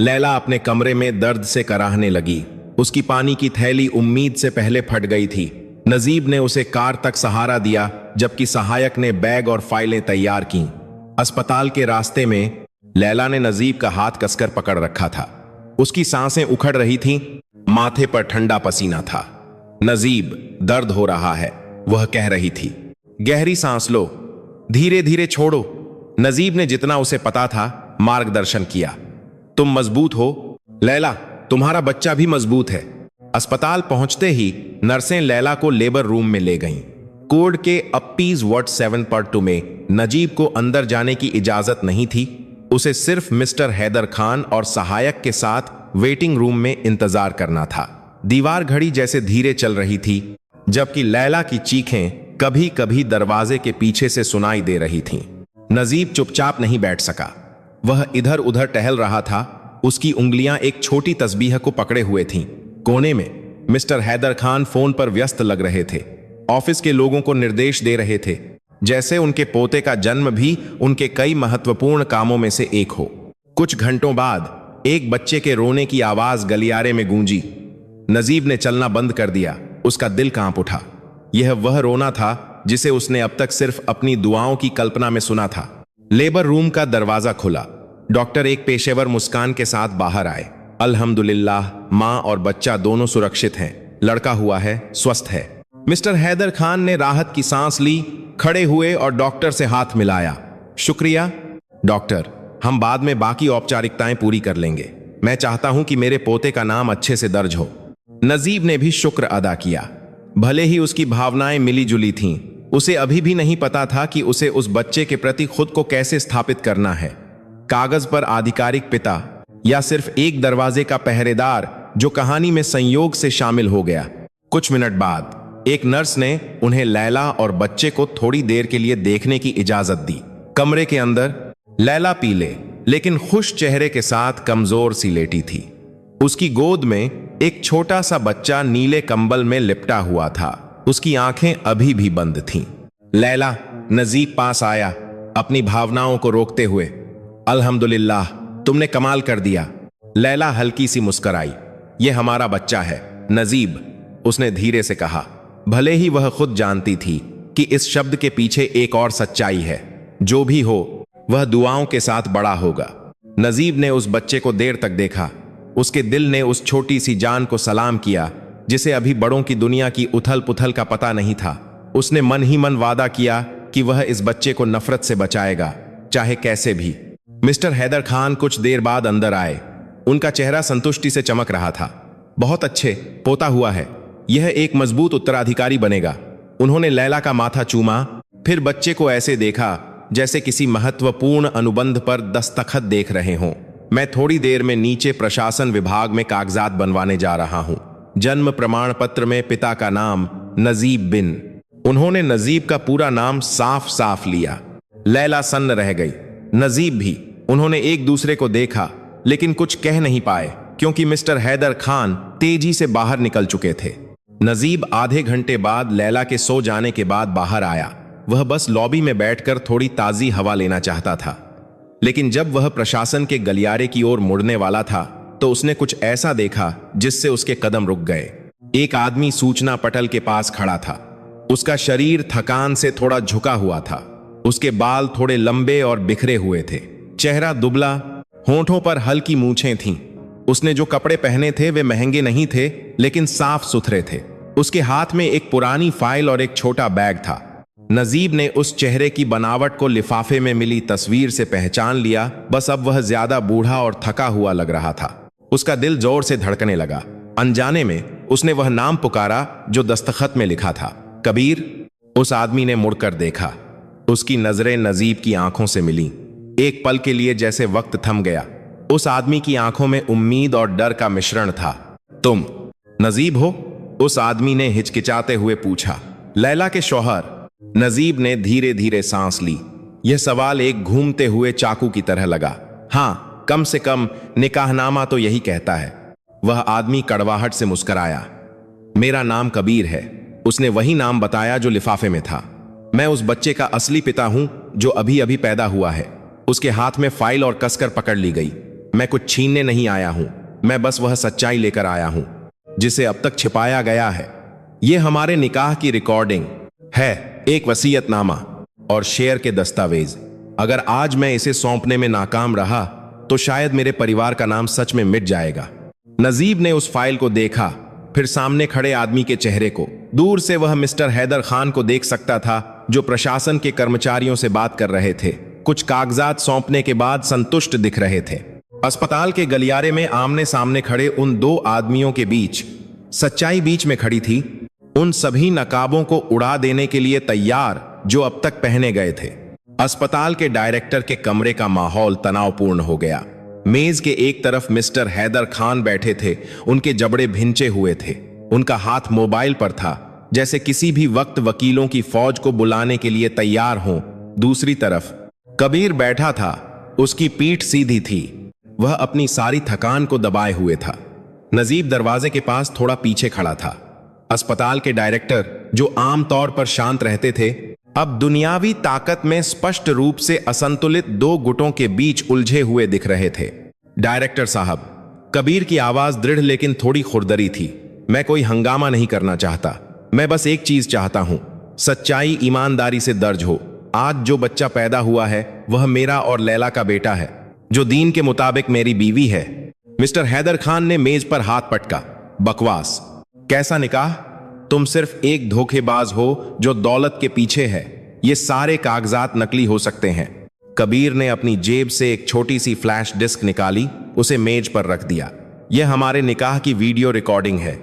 लैला अपने कमरे में दर्द से कराहने लगी। उसकी पानी की थैली उम्मीद से पहले फट गई थी। नजीब ने उसे कार तक सहारा दिया, जबकि सहायक ने बैग और फाइलें तैयार की। अस्पताल के रास्ते में लैला ने नजीब का हाथ कसकर पकड़ रखा था। उसकी सांसें उखड़ रही थीं, माथे पर ठंडा पसीना था। नजीब, दर्द हो रहा है, वह कह रही थी। गहरी सांस लो, धीरे धीरे छोड़ो। नजीब ने जितना उसे पता था मार्गदर्शन किया। तुम मजबूत हो लैला, तुम्हारा बच्चा भी मजबूत है। अस्पताल पहुंचते ही नर्सें लैला को लेबर रूम में ले गईं। कोड के अपीज वार्ड 7/2 में नजीब को अंदर जाने की इजाजत नहीं थी। उसे सिर्फ मिस्टर हैदर खान और सहायक के साथ वेटिंग रूम में इंतजार करना था। दीवार घड़ी जैसे धीरे चल रही थी, जबकि लैला की चीखें कभी कभी दरवाजे के पीछे से सुनाई दे रही थीं। नजीब चुपचाप नहीं बैठ सका। वह इधर उधर टहल रहा था। उसकी उंगलियां एक छोटी तस्बीह को पकड़े हुए थीं। कोने में मिस्टर हैदर खान फोन पर व्यस्त लग रहे थे। ऑफिस के लोगों को निर्देश दे रहे थे, जैसे उनके पोते का जन्म भी उनके कई महत्वपूर्ण कामों में से एक हो। कुछ घंटों बाद एक बच्चे के रोने की आवाज गलियारे में गूंजी। नजीब ने चलना बंद कर दिया। उसका दिल कांप उठा। यह वह रोना था जिसे उसने अब तक सिर्फ अपनी दुआओं की कल्पना में सुना था। लेबर रूम का दरवाजा खुला। डॉक्टर एक पेशेवर मुस्कान के साथ बाहर आए। अल्हम्दुलिल्लाह, मां और बच्चा दोनों सुरक्षित हैं। लड़का हुआ है, स्वस्थ है। मिस्टर हैदर खान ने राहत की सांस ली, खड़े हुए और डॉक्टर से हाथ मिलाया। शुक्रिया डॉक्टर, हम बाद में बाकी औपचारिकताएं पूरी कर लेंगे। मैं चाहता हूं कि मेरे पोते का नाम अच्छे से दर्ज हो। नजीब ने भी शुक्र अदा किया। भले ही उसकी भावनाएं मिली जुली थीं, उसे अभी भी नहीं पता था कि उसे उस बच्चे के प्रति खुद को कैसे स्थापित करना है। कागज पर आधिकारिक पिता या सिर्फ एक दरवाजे का पहरेदार जो कहानी में संयोग से शामिल हो गया। कुछ मिनट बाद एक नर्स ने उन्हें लैला और बच्चे को थोड़ी देर के लिए देखने की इजाजत दी। कमरे के अंदर लैला पीले लेकिन खुश चेहरे के साथ कमजोर सी लेटी थी। उसकी गोद में एक छोटा सा बच्चा नीले कंबल में लिपटा हुआ था। उसकी आंखें अभी भी बंद थीं। लैला, नजीब पास आया, अपनी भावनाओं को रोकते हुए। अल्हम्दुलिल्लाह, तुमने कमाल कर दिया। लैला हल्की सी मुस्कुराई। यह हमारा बच्चा है नजीब, उसने धीरे से कहा। भले ही वह खुद जानती थी कि इस शब्द के पीछे एक और सच्चाई है। जो भी हो, वह दुआओं के साथ बड़ा होगा। नजीब ने उस बच्चे को देर तक देखा। उसके दिल ने उस छोटी सी जान को सलाम किया जिसे अभी बड़ों की दुनिया की उथल पुथल का पता नहीं था। उसने मन ही मन वादा किया कि वह इस बच्चे को नफरत से बचाएगा, चाहे कैसे भी। मिस्टर हैदर खान कुछ देर बाद अंदर आए। उनका चेहरा संतुष्टि से चमक रहा था। बहुत अच्छे, पोता हुआ है, यह एक मजबूत उत्तराधिकारी बनेगा। उन्होंने लैला का माथा चूमा, फिर बच्चे को ऐसे देखा जैसे किसी महत्वपूर्ण अनुबंध पर दस्तखत देख रहे हों। मैं थोड़ी देर में नीचे प्रशासन विभाग में कागजात बनवाने जा रहा हूं। जन्म प्रमाण पत्र में पिता का नाम नजीब बिन। उन्होंने नजीब का पूरा नाम साफ साफ लिया। लैला सन्न रह गई, नजीब भी। उन्होंने एक दूसरे को देखा लेकिन कुछ कह नहीं पाए, क्योंकि मिस्टर हैदर खान तेजी से बाहर निकल चुके थे। नजीब आधे घंटे बाद लैला के सो जाने के बाद बाहर आया। वह बस लॉबी में बैठकर थोड़ी ताजी हवा लेना चाहता था, लेकिन जब वह प्रशासन के गलियारे की ओर मुड़ने वाला था तो उसने कुछ ऐसा देखा जिससे उसके कदम रुक गए। एक आदमी सूचना पटल के पास खड़ा था। उसका शरीर थकान से थोड़ा झुका हुआ था। उसके बाल थोड़े लंबे और बिखरे हुए थे। चेहरा दुबला, होंठों पर हल्की मूंछें थीं। उसने जो कपड़े पहने थे वे महंगे नहीं थे, लेकिन साफ सुथरे थे। उसके हाथ में एक पुरानी फाइल और एक छोटा बैग था। नजीब ने उस चेहरे की बनावट को लिफाफे में मिली तस्वीर से पहचान लिया। बस अब वह ज्यादा बूढ़ा और थका हुआ लग रहा था। उसका दिल जोर से धड़कने लगा। अनजाने में उसने वह नाम पुकारा जो दस्तखत में लिखा था, कबीर। उस आदमी ने मुड़कर देखा। उसकी नजरें नजीब की आंखों से मिली। एक पल के लिए जैसे वक्त थम गया। उस आदमी की आंखों में उम्मीद और डर का मिश्रण था। तुम नजीब हो? उस आदमी ने हिचकिचाते हुए पूछा। लैला के शौहर। नजीब ने धीरे धीरे सांस ली। यह सवाल एक घूमते हुए चाकू की तरह लगा। हां, कम से कम निकाहनामा तो यही कहता है। वह आदमी कड़वाहट से मुस्कुराया। मेरा नाम कबीर है। उसने वही नाम बताया जो लिफाफे में था। मैं उस बच्चे का असली पिता हूं जो अभी अभी पैदा हुआ है। उसके हाथ में फाइल और कसकर पकड़ ली गई। मैं कुछ छीनने नहीं आया हूं, मैं बस वह सच्चाई लेकर आया हूं जिसे अब तक छिपाया गया है। यह हमारे निकाह की रिकॉर्डिंग है, एक वसीयतनामा और शेयर के दस्तावेज। अगर आज मैं इसे सौंपने में नाकाम रहा तो शायद मेरे परिवार का नाम सच में मिट जाएगा। नजीब ने उस फाइल को देखा, फिर सामने खड़े आदमी के चेहरे को। दूर से वह मिस्टर हैदर खान को देख सकता था जो प्रशासन के कर्मचारियों से बात कर रहे थे। कुछ कागजात सौंपने के बाद संतुष्ट दिख रहे थे। अस्पताल के गलियारे में आमने सामने खड़े उन दो आदमियों के बीच सच्चाई बीच में खड़ी थी, उन सभी नकाबों को उड़ा देने के लिए तैयार जो अब तक पहने गए थे। अस्पताल के डायरेक्टर के कमरे का माहौल तनावपूर्ण हो गया। मेज के एक तरफ मिस्टर हैदर खान बैठे थे। उनके जबड़े भिंचे हुए थे। उनका हाथ मोबाइल पर था, जैसे किसी भी वक्त वकीलों की फौज को बुलाने के लिए तैयार हों। दूसरी तरफ कबीर बैठा था। उसकी पीठ सीधी थी। वह अपनी सारी थकान को दबाए हुए था। नजीब दरवाजे के पास थोड़ा पीछे खड़ा था। अस्पताल के डायरेक्टर, जो आमतौर पर शांत रहते थे, अब दुनियावी ताकत में स्पष्ट रूप से असंतुलित दो गुटों के बीच उलझे हुए दिख रहे थे। डायरेक्टर साहब, कबीर की आवाज दृढ़ लेकिन थोड़ी खुरदरी थी। मैं कोई हंगामा नहीं करना चाहता। मैं बस एक चीज चाहता हूं, सच्चाई ईमानदारी से दर्ज हो। आज जो बच्चा पैदा हुआ है वह मेरा और लैला का बेटा है, जो दीन के मुताबिक मेरी बीवी है। मिस्टर हैदर खान ने मेज पर हाथ पटका। बकवास। कैसा निकाह? तुम सिर्फ एक धोखेबाज हो जो दौलत के पीछे है। ये सारे कागजात नकली हो सकते हैं। कबीर ने अपनी जेब से एक छोटी सी फ्लैश डिस्क निकाली, उसे मेज पर रख दिया। यह हमारे निकाह की वीडियो रिकॉर्डिंग है।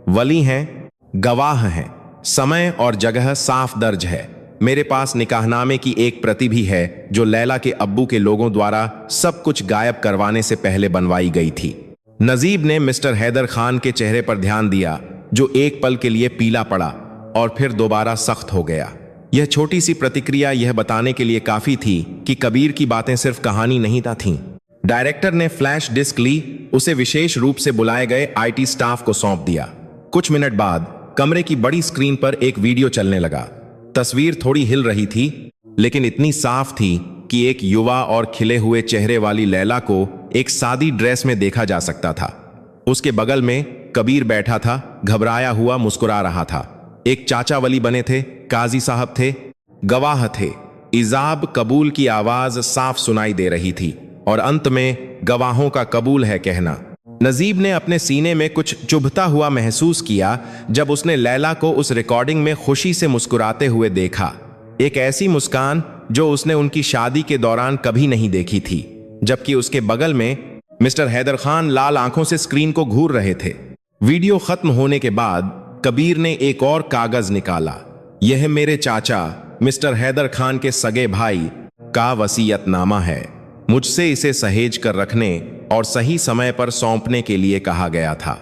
वली हैं, गवाह हैं, समय और जगह साफ दर्ज है। मेरे पास निकाहनामे की एक प्रति भी है जो लैला के अब्बू के लोगों द्वारा सब कुछ गायब करवाने से पहले बनवाई गई थी। नजीब ने मिस्टर हैदर खान के चेहरे पर ध्यान दिया, जो एक पल के लिए पीला पड़ा और फिर दोबारा सख्त हो गया। यह छोटी सी प्रतिक्रिया यह बताने के लिए काफी थी कि कबीर की बातें सिर्फ कहानी नहीं थीं। डायरेक्टर ने फ्लैश डिस्क ली, उसे विशेष रूप से बुलाए गए आईटी स्टाफ को सौंप दिया। कुछ मिनट बाद कमरे की बड़ी स्क्रीन पर एक वीडियो चलने लगा। तस्वीर थोड़ी हिल रही थी, लेकिन इतनी साफ थी कि एक युवा और खिले हुए चेहरे वाली लैला को एक सादी ड्रेस में देखा जा सकता था। उसके बगल में कबीर बैठा था, घबराया हुआ मुस्कुरा रहा था। एक चाचा वली बने थे, काजी साहब थे, गवाह थे। इजाब कबूल की आवाज साफ सुनाई दे रही थी और अंत में गवाहों का कबूल है कहना। नजीब ने अपने सीने में कुछ चुभता हुआ महसूस किया जब उसने लैला को उस रिकॉर्डिंग में खुशी से मुस्कुराते हुए देखा। एक ऐसी मुस्कान जो उसने उनकी शादी के दौरान कभी नहीं देखी थी। जबकि उसके बगल में मिस्टर हैदर खान लाल आंखों से स्क्रीन को घूर रहे थे। वीडियो खत्म होने के बाद कबीर ने एक और कागज निकाला। यह मेरे चाचा मिस्टर हैदर खान के सगे भाई का वसीयतनामा है। मुझसे इसे सहेज कर रखने और सही समय पर सौंपने के लिए कहा गया था।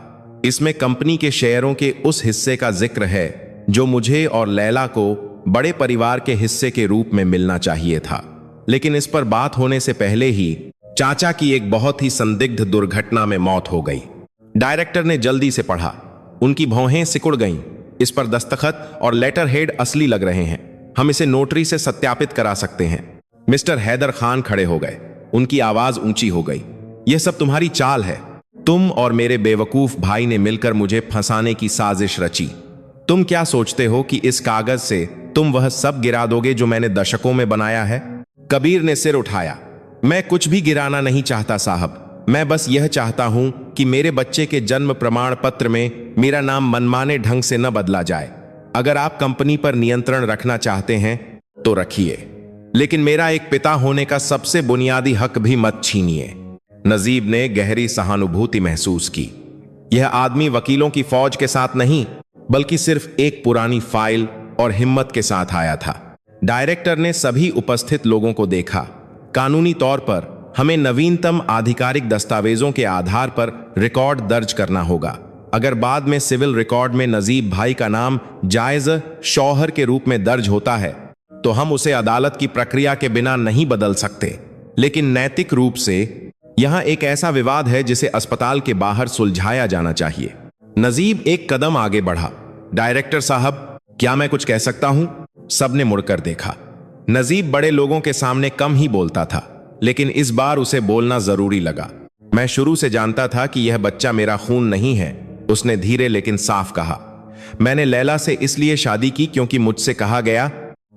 इसमें कंपनी के शेयरों के उस हिस्से का जिक्र है जो मुझे और लैला को बड़े परिवार के हिस्से के रूप में मिलना चाहिए था। लेकिन इस पर बात होने से पहले ही चाचा की एक बहुत ही संदिग्ध दुर्घटना में मौत हो गई। डायरेक्टर ने जल्दी से पढ़ा। उनकी भौहें सिकुड़ गईं। इस पर दस्तखत और लेटर हेड असली लग रहे हैं। हम इसे नोटरी से सत्यापित करा सकते हैं। मिस्टर हैदर खान खड़े हो गए। उनकी आवाज ऊंची हो गई। यह सब तुम्हारी चाल है। तुम और मेरे बेवकूफ भाई ने मिलकर मुझे फंसाने की साजिश रची। तुम क्या सोचते हो कि इस कागज से तुम वह सब गिरा दोगे जो मैंने दशकों में बनाया है? कबीर ने सिर उठाया। मैं कुछ भी गिराना नहीं चाहता साहब। मैं बस यह चाहता हूं कि मेरे बच्चे के जन्म प्रमाण पत्र में मेरा नाम मनमाने ढंग से न बदला जाए। अगर आप कंपनी पर नियंत्रण रखना चाहते हैं तो रखिए, लेकिन मेरा एक पिता होने का सबसे बुनियादी हक भी मत छीनिए। नजीब ने गहरी सहानुभूति महसूस की। यह आदमी वकीलों की फौज के साथ नहीं, बल्कि सिर्फ एक पुरानी फाइल और हिम्मत के साथ आया था। डायरेक्टर ने सभी उपस्थित लोगों को देखा। कानूनी तौर पर हमें नवीनतम आधिकारिक दस्तावेजों के आधार पर रिकॉर्ड दर्ज करना होगा। अगर बाद में सिविल रिकॉर्ड में नजीब भाई का नाम जायज शौहर के रूप में दर्ज होता है तो हम उसे अदालत की प्रक्रिया के बिना नहीं बदल सकते। लेकिन नैतिक रूप से यहां एक ऐसा विवाद है जिसे अस्पताल के बाहर सुलझाया जाना चाहिए। नजीब एक कदम आगे बढ़ा। डायरेक्टर साहब, क्या मैं कुछ कह सकता हूं? सबने मुड़कर देखा। नजीब बड़े लोगों के सामने कम ही बोलता था, लेकिन इस बार उसे बोलना जरूरी लगा। मैं शुरू से जानता था कि यह बच्चा मेरा खून नहीं है, उसने धीरे लेकिन साफ कहा। मैंने लैला से इसलिए शादी की क्योंकि मुझसे कहा गया,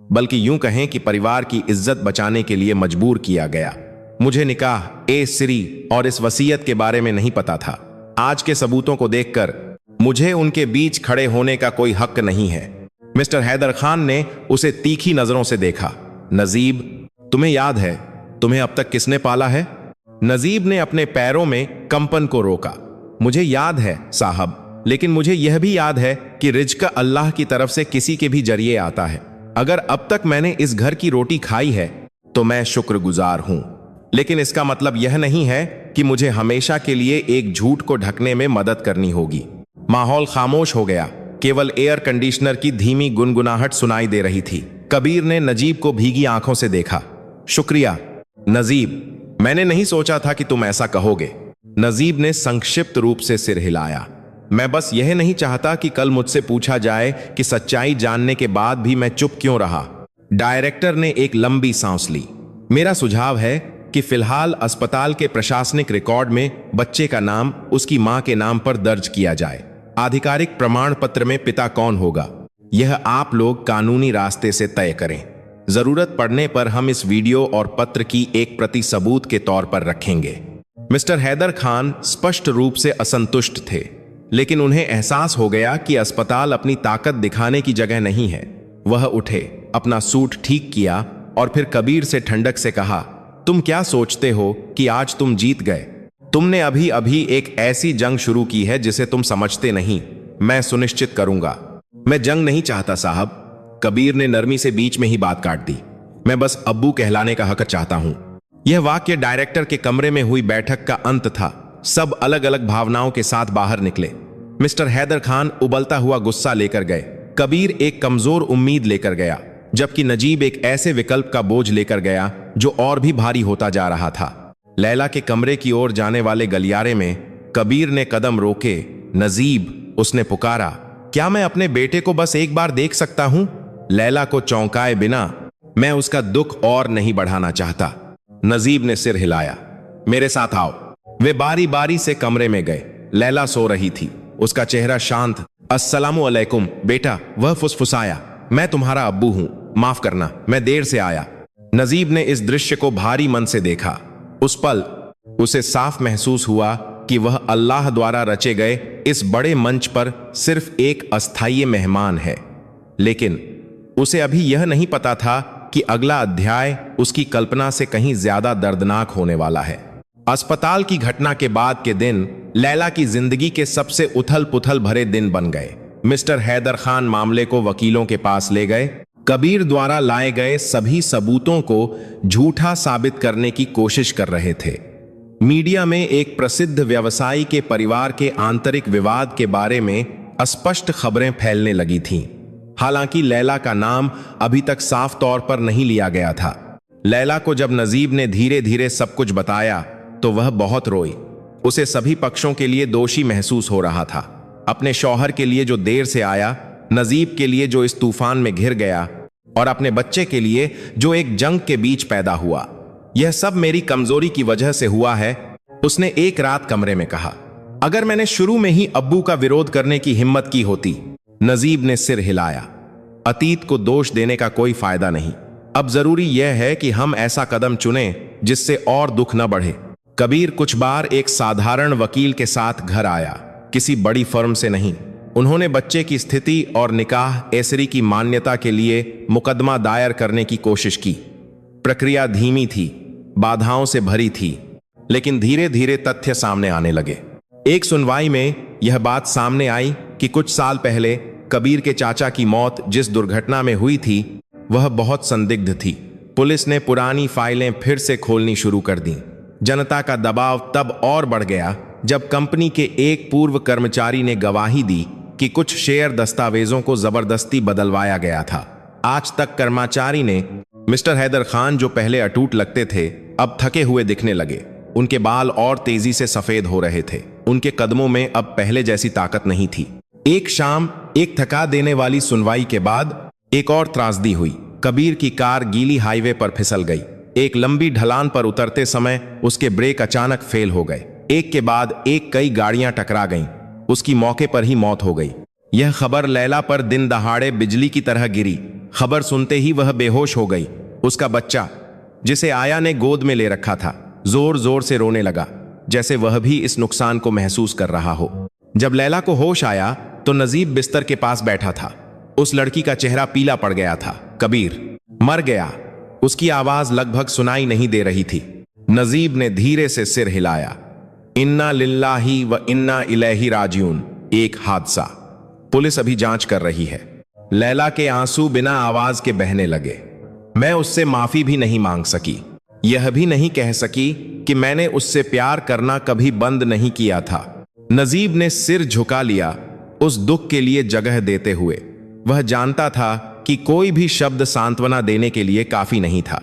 बल्कि यूं कहें कि परिवार की इज्जत बचाने के लिए मजबूर किया गया। मुझे निकाह, सिरी और इस वसीयत के बारे में नहीं पता था। आज के सबूतों को देखकर मुझे उनके बीच खड़े होने का कोई हक नहीं है। मिस्टर हैदर खान ने उसे तीखी नजरों से देखा। नजीब, तुम्हें याद है तुम्हें अब तक किसने पाला है? नजीब ने अपने पैरों में कंपन को रोका। मुझे याद है साहब, लेकिन मुझे यह भी याद है कि रिज्क अल्लाह की तरफ से किसी के भी जरिए आता है। अगर अब तक मैंने इस घर की रोटी खाई है तो मैं शुक्रगुजार हूं, लेकिन इसका मतलब यह नहीं है कि मुझे हमेशा के लिए एक झूठ को ढकने में मदद करनी होगी। माहौल खामोश हो गया। केवल एयर कंडीशनर की धीमी गुनगुनाहट सुनाई दे रही थी। कबीर ने नजीब को भीगी आंखों से देखा। शुक्रिया नजीब, मैंने नहीं सोचा था कि तुम ऐसा कहोगे। नजीब ने संक्षिप्त रूप से सिर हिलाया। मैं बस यह नहीं चाहता कि कल मुझसे पूछा जाए कि सच्चाई जानने के बाद भी मैं चुप क्यों रहा। डायरेक्टर ने एक लंबी सांस ली। मेरा सुझाव है कि फिलहाल अस्पताल के प्रशासनिक रिकॉर्ड में बच्चे का नाम उसकी मां के नाम पर दर्ज किया जाए। आधिकारिक प्रमाण पत्र में पिता कौन होगा, यह आप लोग कानूनी रास्ते से तय करें। जरूरत पड़ने पर हम इस वीडियो और पत्र की एक प्रति सबूत के तौर पर रखेंगे। मिस्टर हैदर खान स्पष्ट रूप से असंतुष्ट थे, लेकिन उन्हें एहसास हो गया कि अस्पताल अपनी ताकत दिखाने की जगह नहीं है। वह उठे, अपना सूट ठीक किया और फिर कबीर से ठंडक से कहा, तुम क्या सोचते हो कि आज तुम जीत गए? तुमने अभी अभी एक ऐसी जंग शुरू की है जिसे तुम समझते नहीं। मैं सुनिश्चित करूंगा। मैं जंग नहीं चाहता साहब, कबीर ने नरमी से बीच में ही बात काट दी। मैं बस अब्बू कहलाने का हक चाहता हूं। यह वाक्य डायरेक्टर के कमरे में हुई बैठक का अंत था। सब अलग अलग भावनाओं के साथ बाहर निकले। मिस्टर हैदर खान उबलता हुआ गुस्सा लेकर गए। कबीर एक कमजोर उम्मीद लेकर गया, जबकि नजीब एक ऐसे विकल्प का बोझ लेकर गया जो और भी भारी होता जा रहा था। लैला के कमरे की ओर जाने वाले गलियारे में कबीर ने कदम रोके। नजीब, उसने पुकारा, क्या मैं अपने बेटे को बस एक बार देख सकता हूं? लैला को चौंकाए बिना मैं उसका दुख और नहीं बढ़ाना चाहता। नजीब ने सिर हिलाया। मेरे साथ आओ। वे बारी बारी से कमरे में गए। लैला सो रही थी, उसका चेहरा शांत। अस्सलामु अलैकुम बेटा, वह फुसफुसाया। मैं तुम्हारा अब्बू हूं, माफ करना मैं देर से आया। नजीब ने इस दृश्य को भारी मन से देखा। उस पल उसे साफ महसूस हुआ कि वह अल्लाह द्वारा रचे गए इस बड़े मंच पर सिर्फ एक अस्थायी मेहमान है। लेकिन उसे अभी यह नहीं पता था कि अगला अध्याय उसकी कल्पना से कहीं ज्यादा दर्दनाक होने वाला है। अस्पताल की घटना के बाद के दिन लैला की जिंदगी के सबसे उथल पुथल भरे दिन बन गए। मिस्टर हैदर खान मामले को वकीलों के पास ले गए। कबीर द्वारा लाए गए सभी सबूतों को झूठा साबित करने की कोशिश कर रहे थे। मीडिया में एक प्रसिद्ध व्यवसायी के परिवार के आंतरिक विवाद के बारे में अस्पष्ट खबरें फैलने लगी थीं। हालांकि लैला का नाम अभी तक साफ तौर पर नहीं लिया गया था। लैला को जब नजीब ने धीरे धीरे सब कुछ बताया तो वह बहुत रोई। उसे सभी पक्षों के लिए दोषी महसूस हो रहा था। अपने शौहर के लिए जो देर से आया, नजीब के लिए जो इस तूफान में घिर गया, और अपने बच्चे के लिए जो एक जंग के बीच पैदा हुआ। यह सब मेरी कमजोरी की वजह से हुआ है, उसने एक रात कमरे में कहा। अगर मैंने शुरू में ही अब्बू का विरोध करने की हिम्मत की होती। नजीब ने सिर हिलाया। अतीत को दोष देने का कोई फायदा नहीं। अब जरूरी यह है कि हम ऐसा कदम चुनें जिससे और दुख न बढ़े। कबीर कुछ बार एक साधारण वकील के साथ घर आया, किसी बड़ी फर्म से नहीं। उन्होंने बच्चे की स्थिति और निकाह ऐसरी की मान्यता के लिए मुकदमा दायर करने की कोशिश की। प्रक्रिया धीमी थी, बाधाओं से भरी थी, लेकिन धीरे धीरे तथ्य सामने आने लगे। एक सुनवाई में यह बात सामने आई कि कुछ साल पहले कबीर के चाचा की मौत जिस दुर्घटना में हुई थी वह बहुत संदिग्ध थी। पुलिस ने पुरानी फाइलें फिर से खोलनी शुरू कर दी। जनता का दबाव तब और बढ़ गया जब कंपनी के एक पूर्व कर्मचारी ने गवाही दी कि कुछ शेयर दस्तावेजों को जबरदस्ती बदलवाया गया था। आज तक कर्मचारी ने मिस्टर हैदर खान, जो पहले अटूट लगते थे, अब थके हुए दिखने लगे। उनके बाल और तेजी से सफेद हो रहे थे। उनके कदमों में अब पहले जैसी ताकत नहीं थी। एक शाम एक थका देने वाली सुनवाई के बाद एक और त्रासदी हुई। कबीर की कार गीली हाईवे पर फिसल गई। एक लंबी ढलान पर उतरते समय उसके ब्रेक अचानक फेल हो गए। एक के बाद एक कई गाड़ियां टकरा गईं। उसकी मौके पर ही मौत हो गई। यह खबर लैला पर दिन दहाड़े बिजली की तरह गिरी। खबर सुनते ही वह बेहोश हो गई। उसका बच्चा, जिसे आया ने गोद में ले रखा था, जोर जोर से रोने लगा, जैसे वह भी इस नुकसान को महसूस कर रहा हो। जब लैला को होश आया तो नजीब बिस्तर के पास बैठा था। उस लड़की का चेहरा पीला पड़ गया था। कबीर मर गया। उसकी आवाज लगभग सुनाई नहीं दे रही थी। नजीब ने धीरे से सिर हिलाया। इन्ना लिल्लाही व इन्ना इलैहि राजिऊन। एक हादसा। पुलिस अभी जांच कर रही है। लैला के आंसू बिना आवाज के बहने लगे। मैं उससे माफी भी नहीं मांग सकी। यह भी नहीं कह सकी कि मैंने उससे प्यार करना कभी बंद नहीं किया था। नजीब ने सिर झुका लिया, उस दुख के लिए जगह देते हुए। वह जानता था कि कोई भी शब्द सांत्वना देने के लिए काफी नहीं था।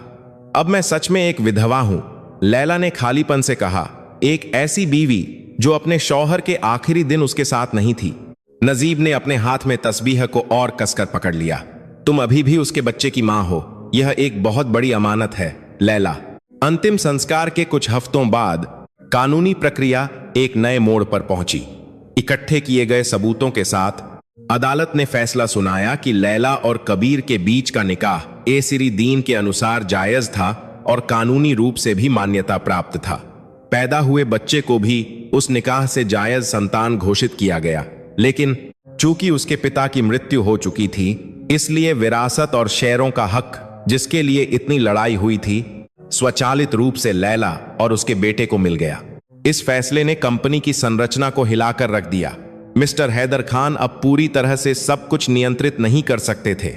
अब मैं सच में एक विधवा हूं, लैला ने खालीपन से कहा। एक ऐसी बीवी जो अपने शौहर के आखिरी दिन उसके साथ नहीं थी। नजीब ने अपने हाथ में तस्बीह को और कसकर पकड़ लिया। तुम अभी भी उसके बच्चे की मां हो। यह एक बहुत बड़ी अमानत है, लैला। अंतिम संस्कार के कुछ हफ्तों बाद कानूनी प्रक्रिया एक नए मोड़ पर पहुंची। इकट्ठे किए गए सबूतों के साथ अदालत ने फैसला सुनाया कि लैला और कबीर के बीच का निकाह ऐसरी दीन के अनुसार जायज था और कानूनी रूप से भी मान्यता प्राप्त था। पैदा हुए बच्चे को भी उस निकाह से जायज संतान घोषित किया गया। लेकिन चूंकि उसके पिता की मृत्यु हो चुकी थी, इसलिए विरासत और शेयरों का हक, जिसके लिए इतनी लड़ाई हुई थी, स्वचालित रूप से लैला और उसके बेटे को मिल गया। इस फैसले ने कंपनी की संरचना को हिलाकर रख दिया। मिस्टर हैदर खान अब पूरी तरह से सब कुछ नियंत्रित नहीं कर सकते थे।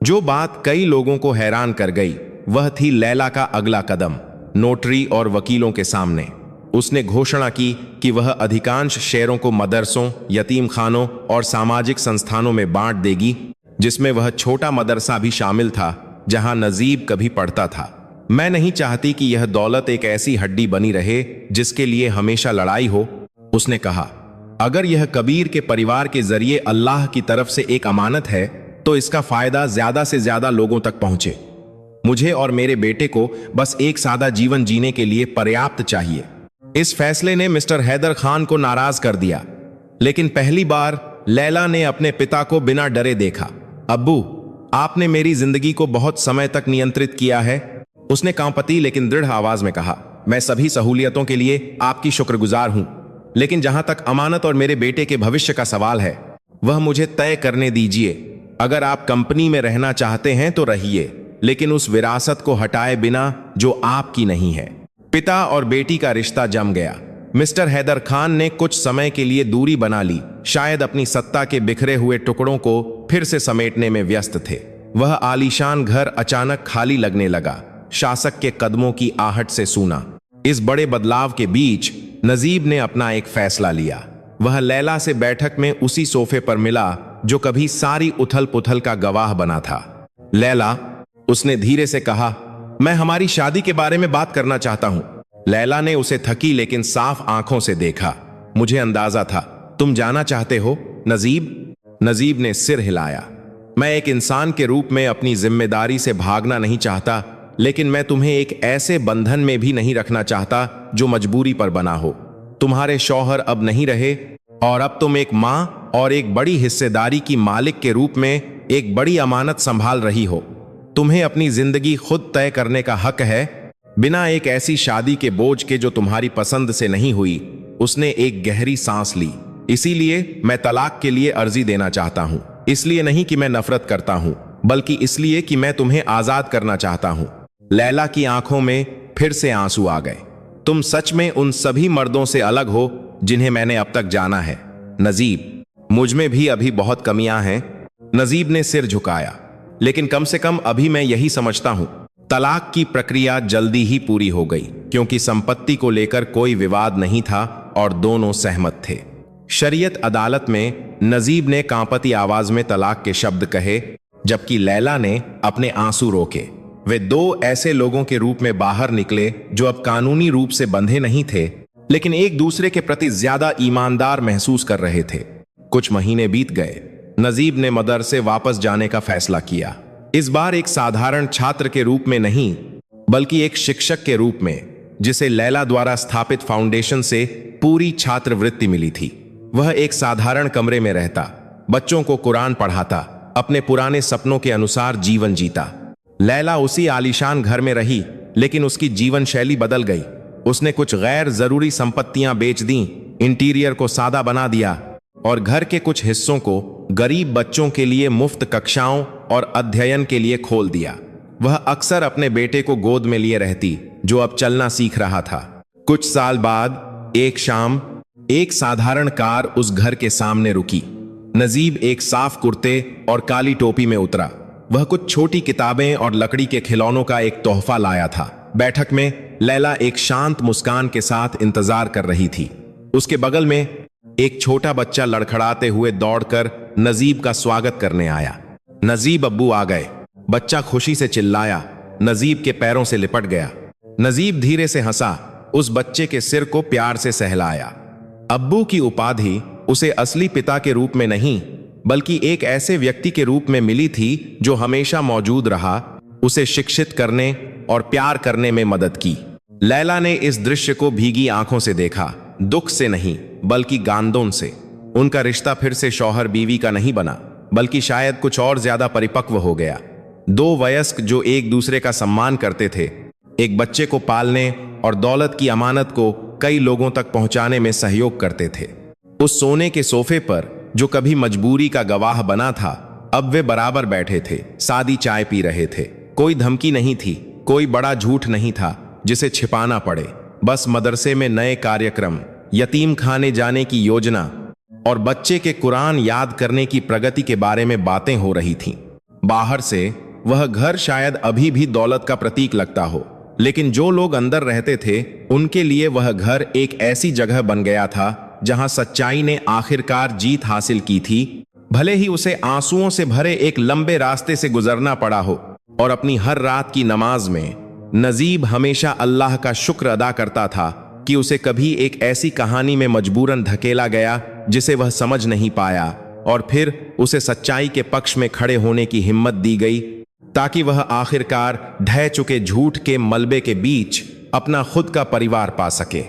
जो बात कई लोगों को हैरान कर गई वह थी लैला का अगला कदम। नोटरी और वकीलों के सामने उसने घोषणा की कि वह अधिकांश शेयरों को मदरसों, यतीम खानों और सामाजिक संस्थानों में बांट देगी, जिसमें वह छोटा मदरसा भी शामिल था जहां नजीब कभी पढ़ता था। मैं नहीं चाहती कि यह दौलत एक ऐसी हड्डी बनी रहे जिसके लिए हमेशा लड़ाई हो, उसने कहा। अगर यह कबीर के परिवार के जरिए अल्लाह की तरफ से एक अमानत है तो इसका फायदा ज्यादा से ज्यादा लोगों तक पहुंचे। मुझे और मेरे बेटे को बस एक सादा जीवन जीने के लिए पर्याप्त चाहिए। इस फैसले ने मिस्टर हैदर खान को नाराज कर दिया, लेकिन पहली बार लैला ने अपने पिता को बिना डरे देखा। अब्बू, आपने मेरी जिंदगी को बहुत समय तक नियंत्रित किया है, उसने कांपती लेकिन दृढ़ आवाज में कहा। मैं सभी सहूलियतों के लिए आपकी शुक्रगुजार हूं। लेकिन जहां तक अमानत और मेरे बेटे के भविष्य का सवाल है, वह मुझे तय करने दीजिए। अगर आप कंपनी में रहना चाहते हैं तो रहिए, लेकिन उस विरासत को हटाए बिना जो आपकी नहीं है। पिता और बेटी का रिश्ता जम गया। मिस्टर हैदर खान ने कुछ समय के लिए दूरी बना ली, शायद अपनी सत्ता के बिखरे हुए टुकड़ों को फिर से समेटने में व्यस्त थे। वह आलीशान घर अचानक खाली लगने लगा, शासक के कदमों की आहट से सूना। इस बड़े बदलाव के बीच नजीब ने अपना एक फैसला लिया। वह लैला से बैठक में उसी सोफे पर मिला जो कभी सारी उथल पुथल का गवाह बना था। लैला, उसने धीरे से कहा, मैं हमारी शादी के बारे में बात करना चाहता हूं। लैला ने उसे थकी लेकिन साफ आंखों से देखा। मुझे अंदाजा था तुम जाना चाहते हो, नजीब। नजीब ने सिर हिलाया। मैं एक इंसान के रूप में अपनी जिम्मेदारी से भागना नहीं चाहता, लेकिन मैं तुम्हें एक ऐसे बंधन में भी नहीं रखना चाहता जो मजबूरी पर बना हो। तुम्हारे शौहर अब नहीं रहे और अब तुम एक मां और एक बड़ी हिस्सेदारी की मालिक के रूप में एक बड़ी अमानत संभाल रही हो। तुम्हें अपनी जिंदगी खुद तय करने का हक है, बिना एक ऐसी शादी के बोझ के जो तुम्हारी पसंद से नहीं हुई। उसने एक गहरी सांस ली। इसीलिए मैं तलाक के लिए अर्जी देना चाहता हूं। इसलिए नहीं कि मैं नफरत करता हूं, बल्कि इसलिए कि मैं तुम्हें आजाद करना चाहता हूं। लैला की आंखों में फिर से आंसू आ गए। तुम सच में उन सभी मर्दों से अलग हो जिन्हें मैंने अब तक जाना है, नजीब। मुझ में भी अभी बहुत कमियां हैं। नजीब ने सिर झुकाया। लेकिन कम से कम अभी मैं यही समझता हूं। तलाक की प्रक्रिया जल्दी ही पूरी हो गई, क्योंकि संपत्ति को लेकर कोई विवाद नहीं था और दोनों सहमत थे। शरीयत अदालत में नजीब ने कांपती आवाज में तलाक के शब्द कहे, जबकि लैला ने अपने आंसू रोके। वे दो ऐसे लोगों के रूप में बाहर निकले जो अब कानूनी रूप से बंधे नहीं थे, लेकिन एक दूसरे के प्रति ज्यादा ईमानदार महसूस कर रहे थे। कुछ महीने बीत गए। नजीब ने मदरसे वापस जाने का फैसला किया। इस बार एक साधारण छात्र के रूप में नहीं, बल्कि एक शिक्षक के रूप में, जिसे लैला द्वारा स्थापित फाउंडेशन से पूरी छात्रवृत्ति मिली थी। वह एक साधारण कमरे में रहता, बच्चों को कुरान पढ़ाता, अपने पुराने सपनों के अनुसार जीवन जीता। लैला उसी आलीशान घर में रही, लेकिन उसकी जीवन शैली बदल गई। उसने कुछ गैर जरूरी संपत्तियां बेच दी, इंटीरियर को सादा बना दिया और घर के कुछ हिस्सों को गरीब बच्चों के लिए मुफ्त कक्षाओं और अध्ययन के लिए खोल दिया। वह अक्सर अपने बेटे को गोद में लिए रहती, जो अब चलना सीख रहा था। कुछ साल बाद एक शाम एक साधारण कार उस घर के सामने रुकी। नजीब एक साफ कुर्ते और काली टोपी में उतरा। वह कुछ छोटी किताबें और लकड़ी के खिलौनों का एक तोहफा लाया था। बैठक में लैला एक शांत मुस्कान के साथ इंतजार कर रही थी। उसके बगल में एक छोटा बच्चा लड़खड़ाते हुए दौड़कर नजीब का स्वागत करने आया। नजीब अब्बू आ गए। बच्चा खुशी से चिल्लाया, नजीब के पैरों से लिपट गया। नजीब धीरे से हंसा, उस बच्चे के सिर को प्यार से सहलाया। अब्बू की उपाधि उसे असली पिता के रूप में नहीं, बल्कि एक ऐसे व्यक्ति के रूप में मिली थी जो हमेशा मौजूद रहा, उसे शिक्षित करने और प्यार करने में मदद की। लैला ने इस दृश्य को भीगी आंखों से देखा, दुख से नहीं बल्कि गांदों से। उनका रिश्ता फिर से शौहर बीवी का नहीं बना, बल्कि शायद कुछ और ज्यादा परिपक्व हो गया। दो वयस्क जो एक दूसरे का सम्मान करते थे, एक बच्चे को पालने और दौलत की अमानत को कई लोगों तक पहुंचाने में सहयोग करते थे। उस सोने के सोफे पर जो कभी मजबूरी का गवाह बना था, अब वे बराबर बैठे थे, सादी चाय पी रहे थे। कोई धमकी नहीं थी, कोई बड़ा झूठ नहीं था जिसे छिपाना पड़े। बस मदरसे में नए कार्यक्रम, यतीम खाने जाने की योजना और बच्चे के कुरान याद करने की प्रगति के बारे में बातें हो रही थीं। बाहर से वह घर शायद अभी भी दौलत का प्रतीक लगता हो, लेकिन जो लोग अंदर रहते थे उनके लिए वह घर एक ऐसी जगह बन गया था जहां सच्चाई ने आखिरकार जीत हासिल की थी, भले ही उसे आंसुओं से भरे एक लंबे रास्ते से गुजरना पड़ा हो। और अपनी हर रात की नमाज में नजीब हमेशा अल्लाह का शुक्र अदा करता था कि उसे कभी एक ऐसी कहानी में मजबूरन धकेला गया जिसे वह समझ नहीं पाया, और फिर उसे सच्चाई के पक्ष में खड़े होने की हिम्मत दी गई, ताकि वह आखिरकार ढह चुके झूठ के मलबे के बीच अपना खुद का परिवार पा सके।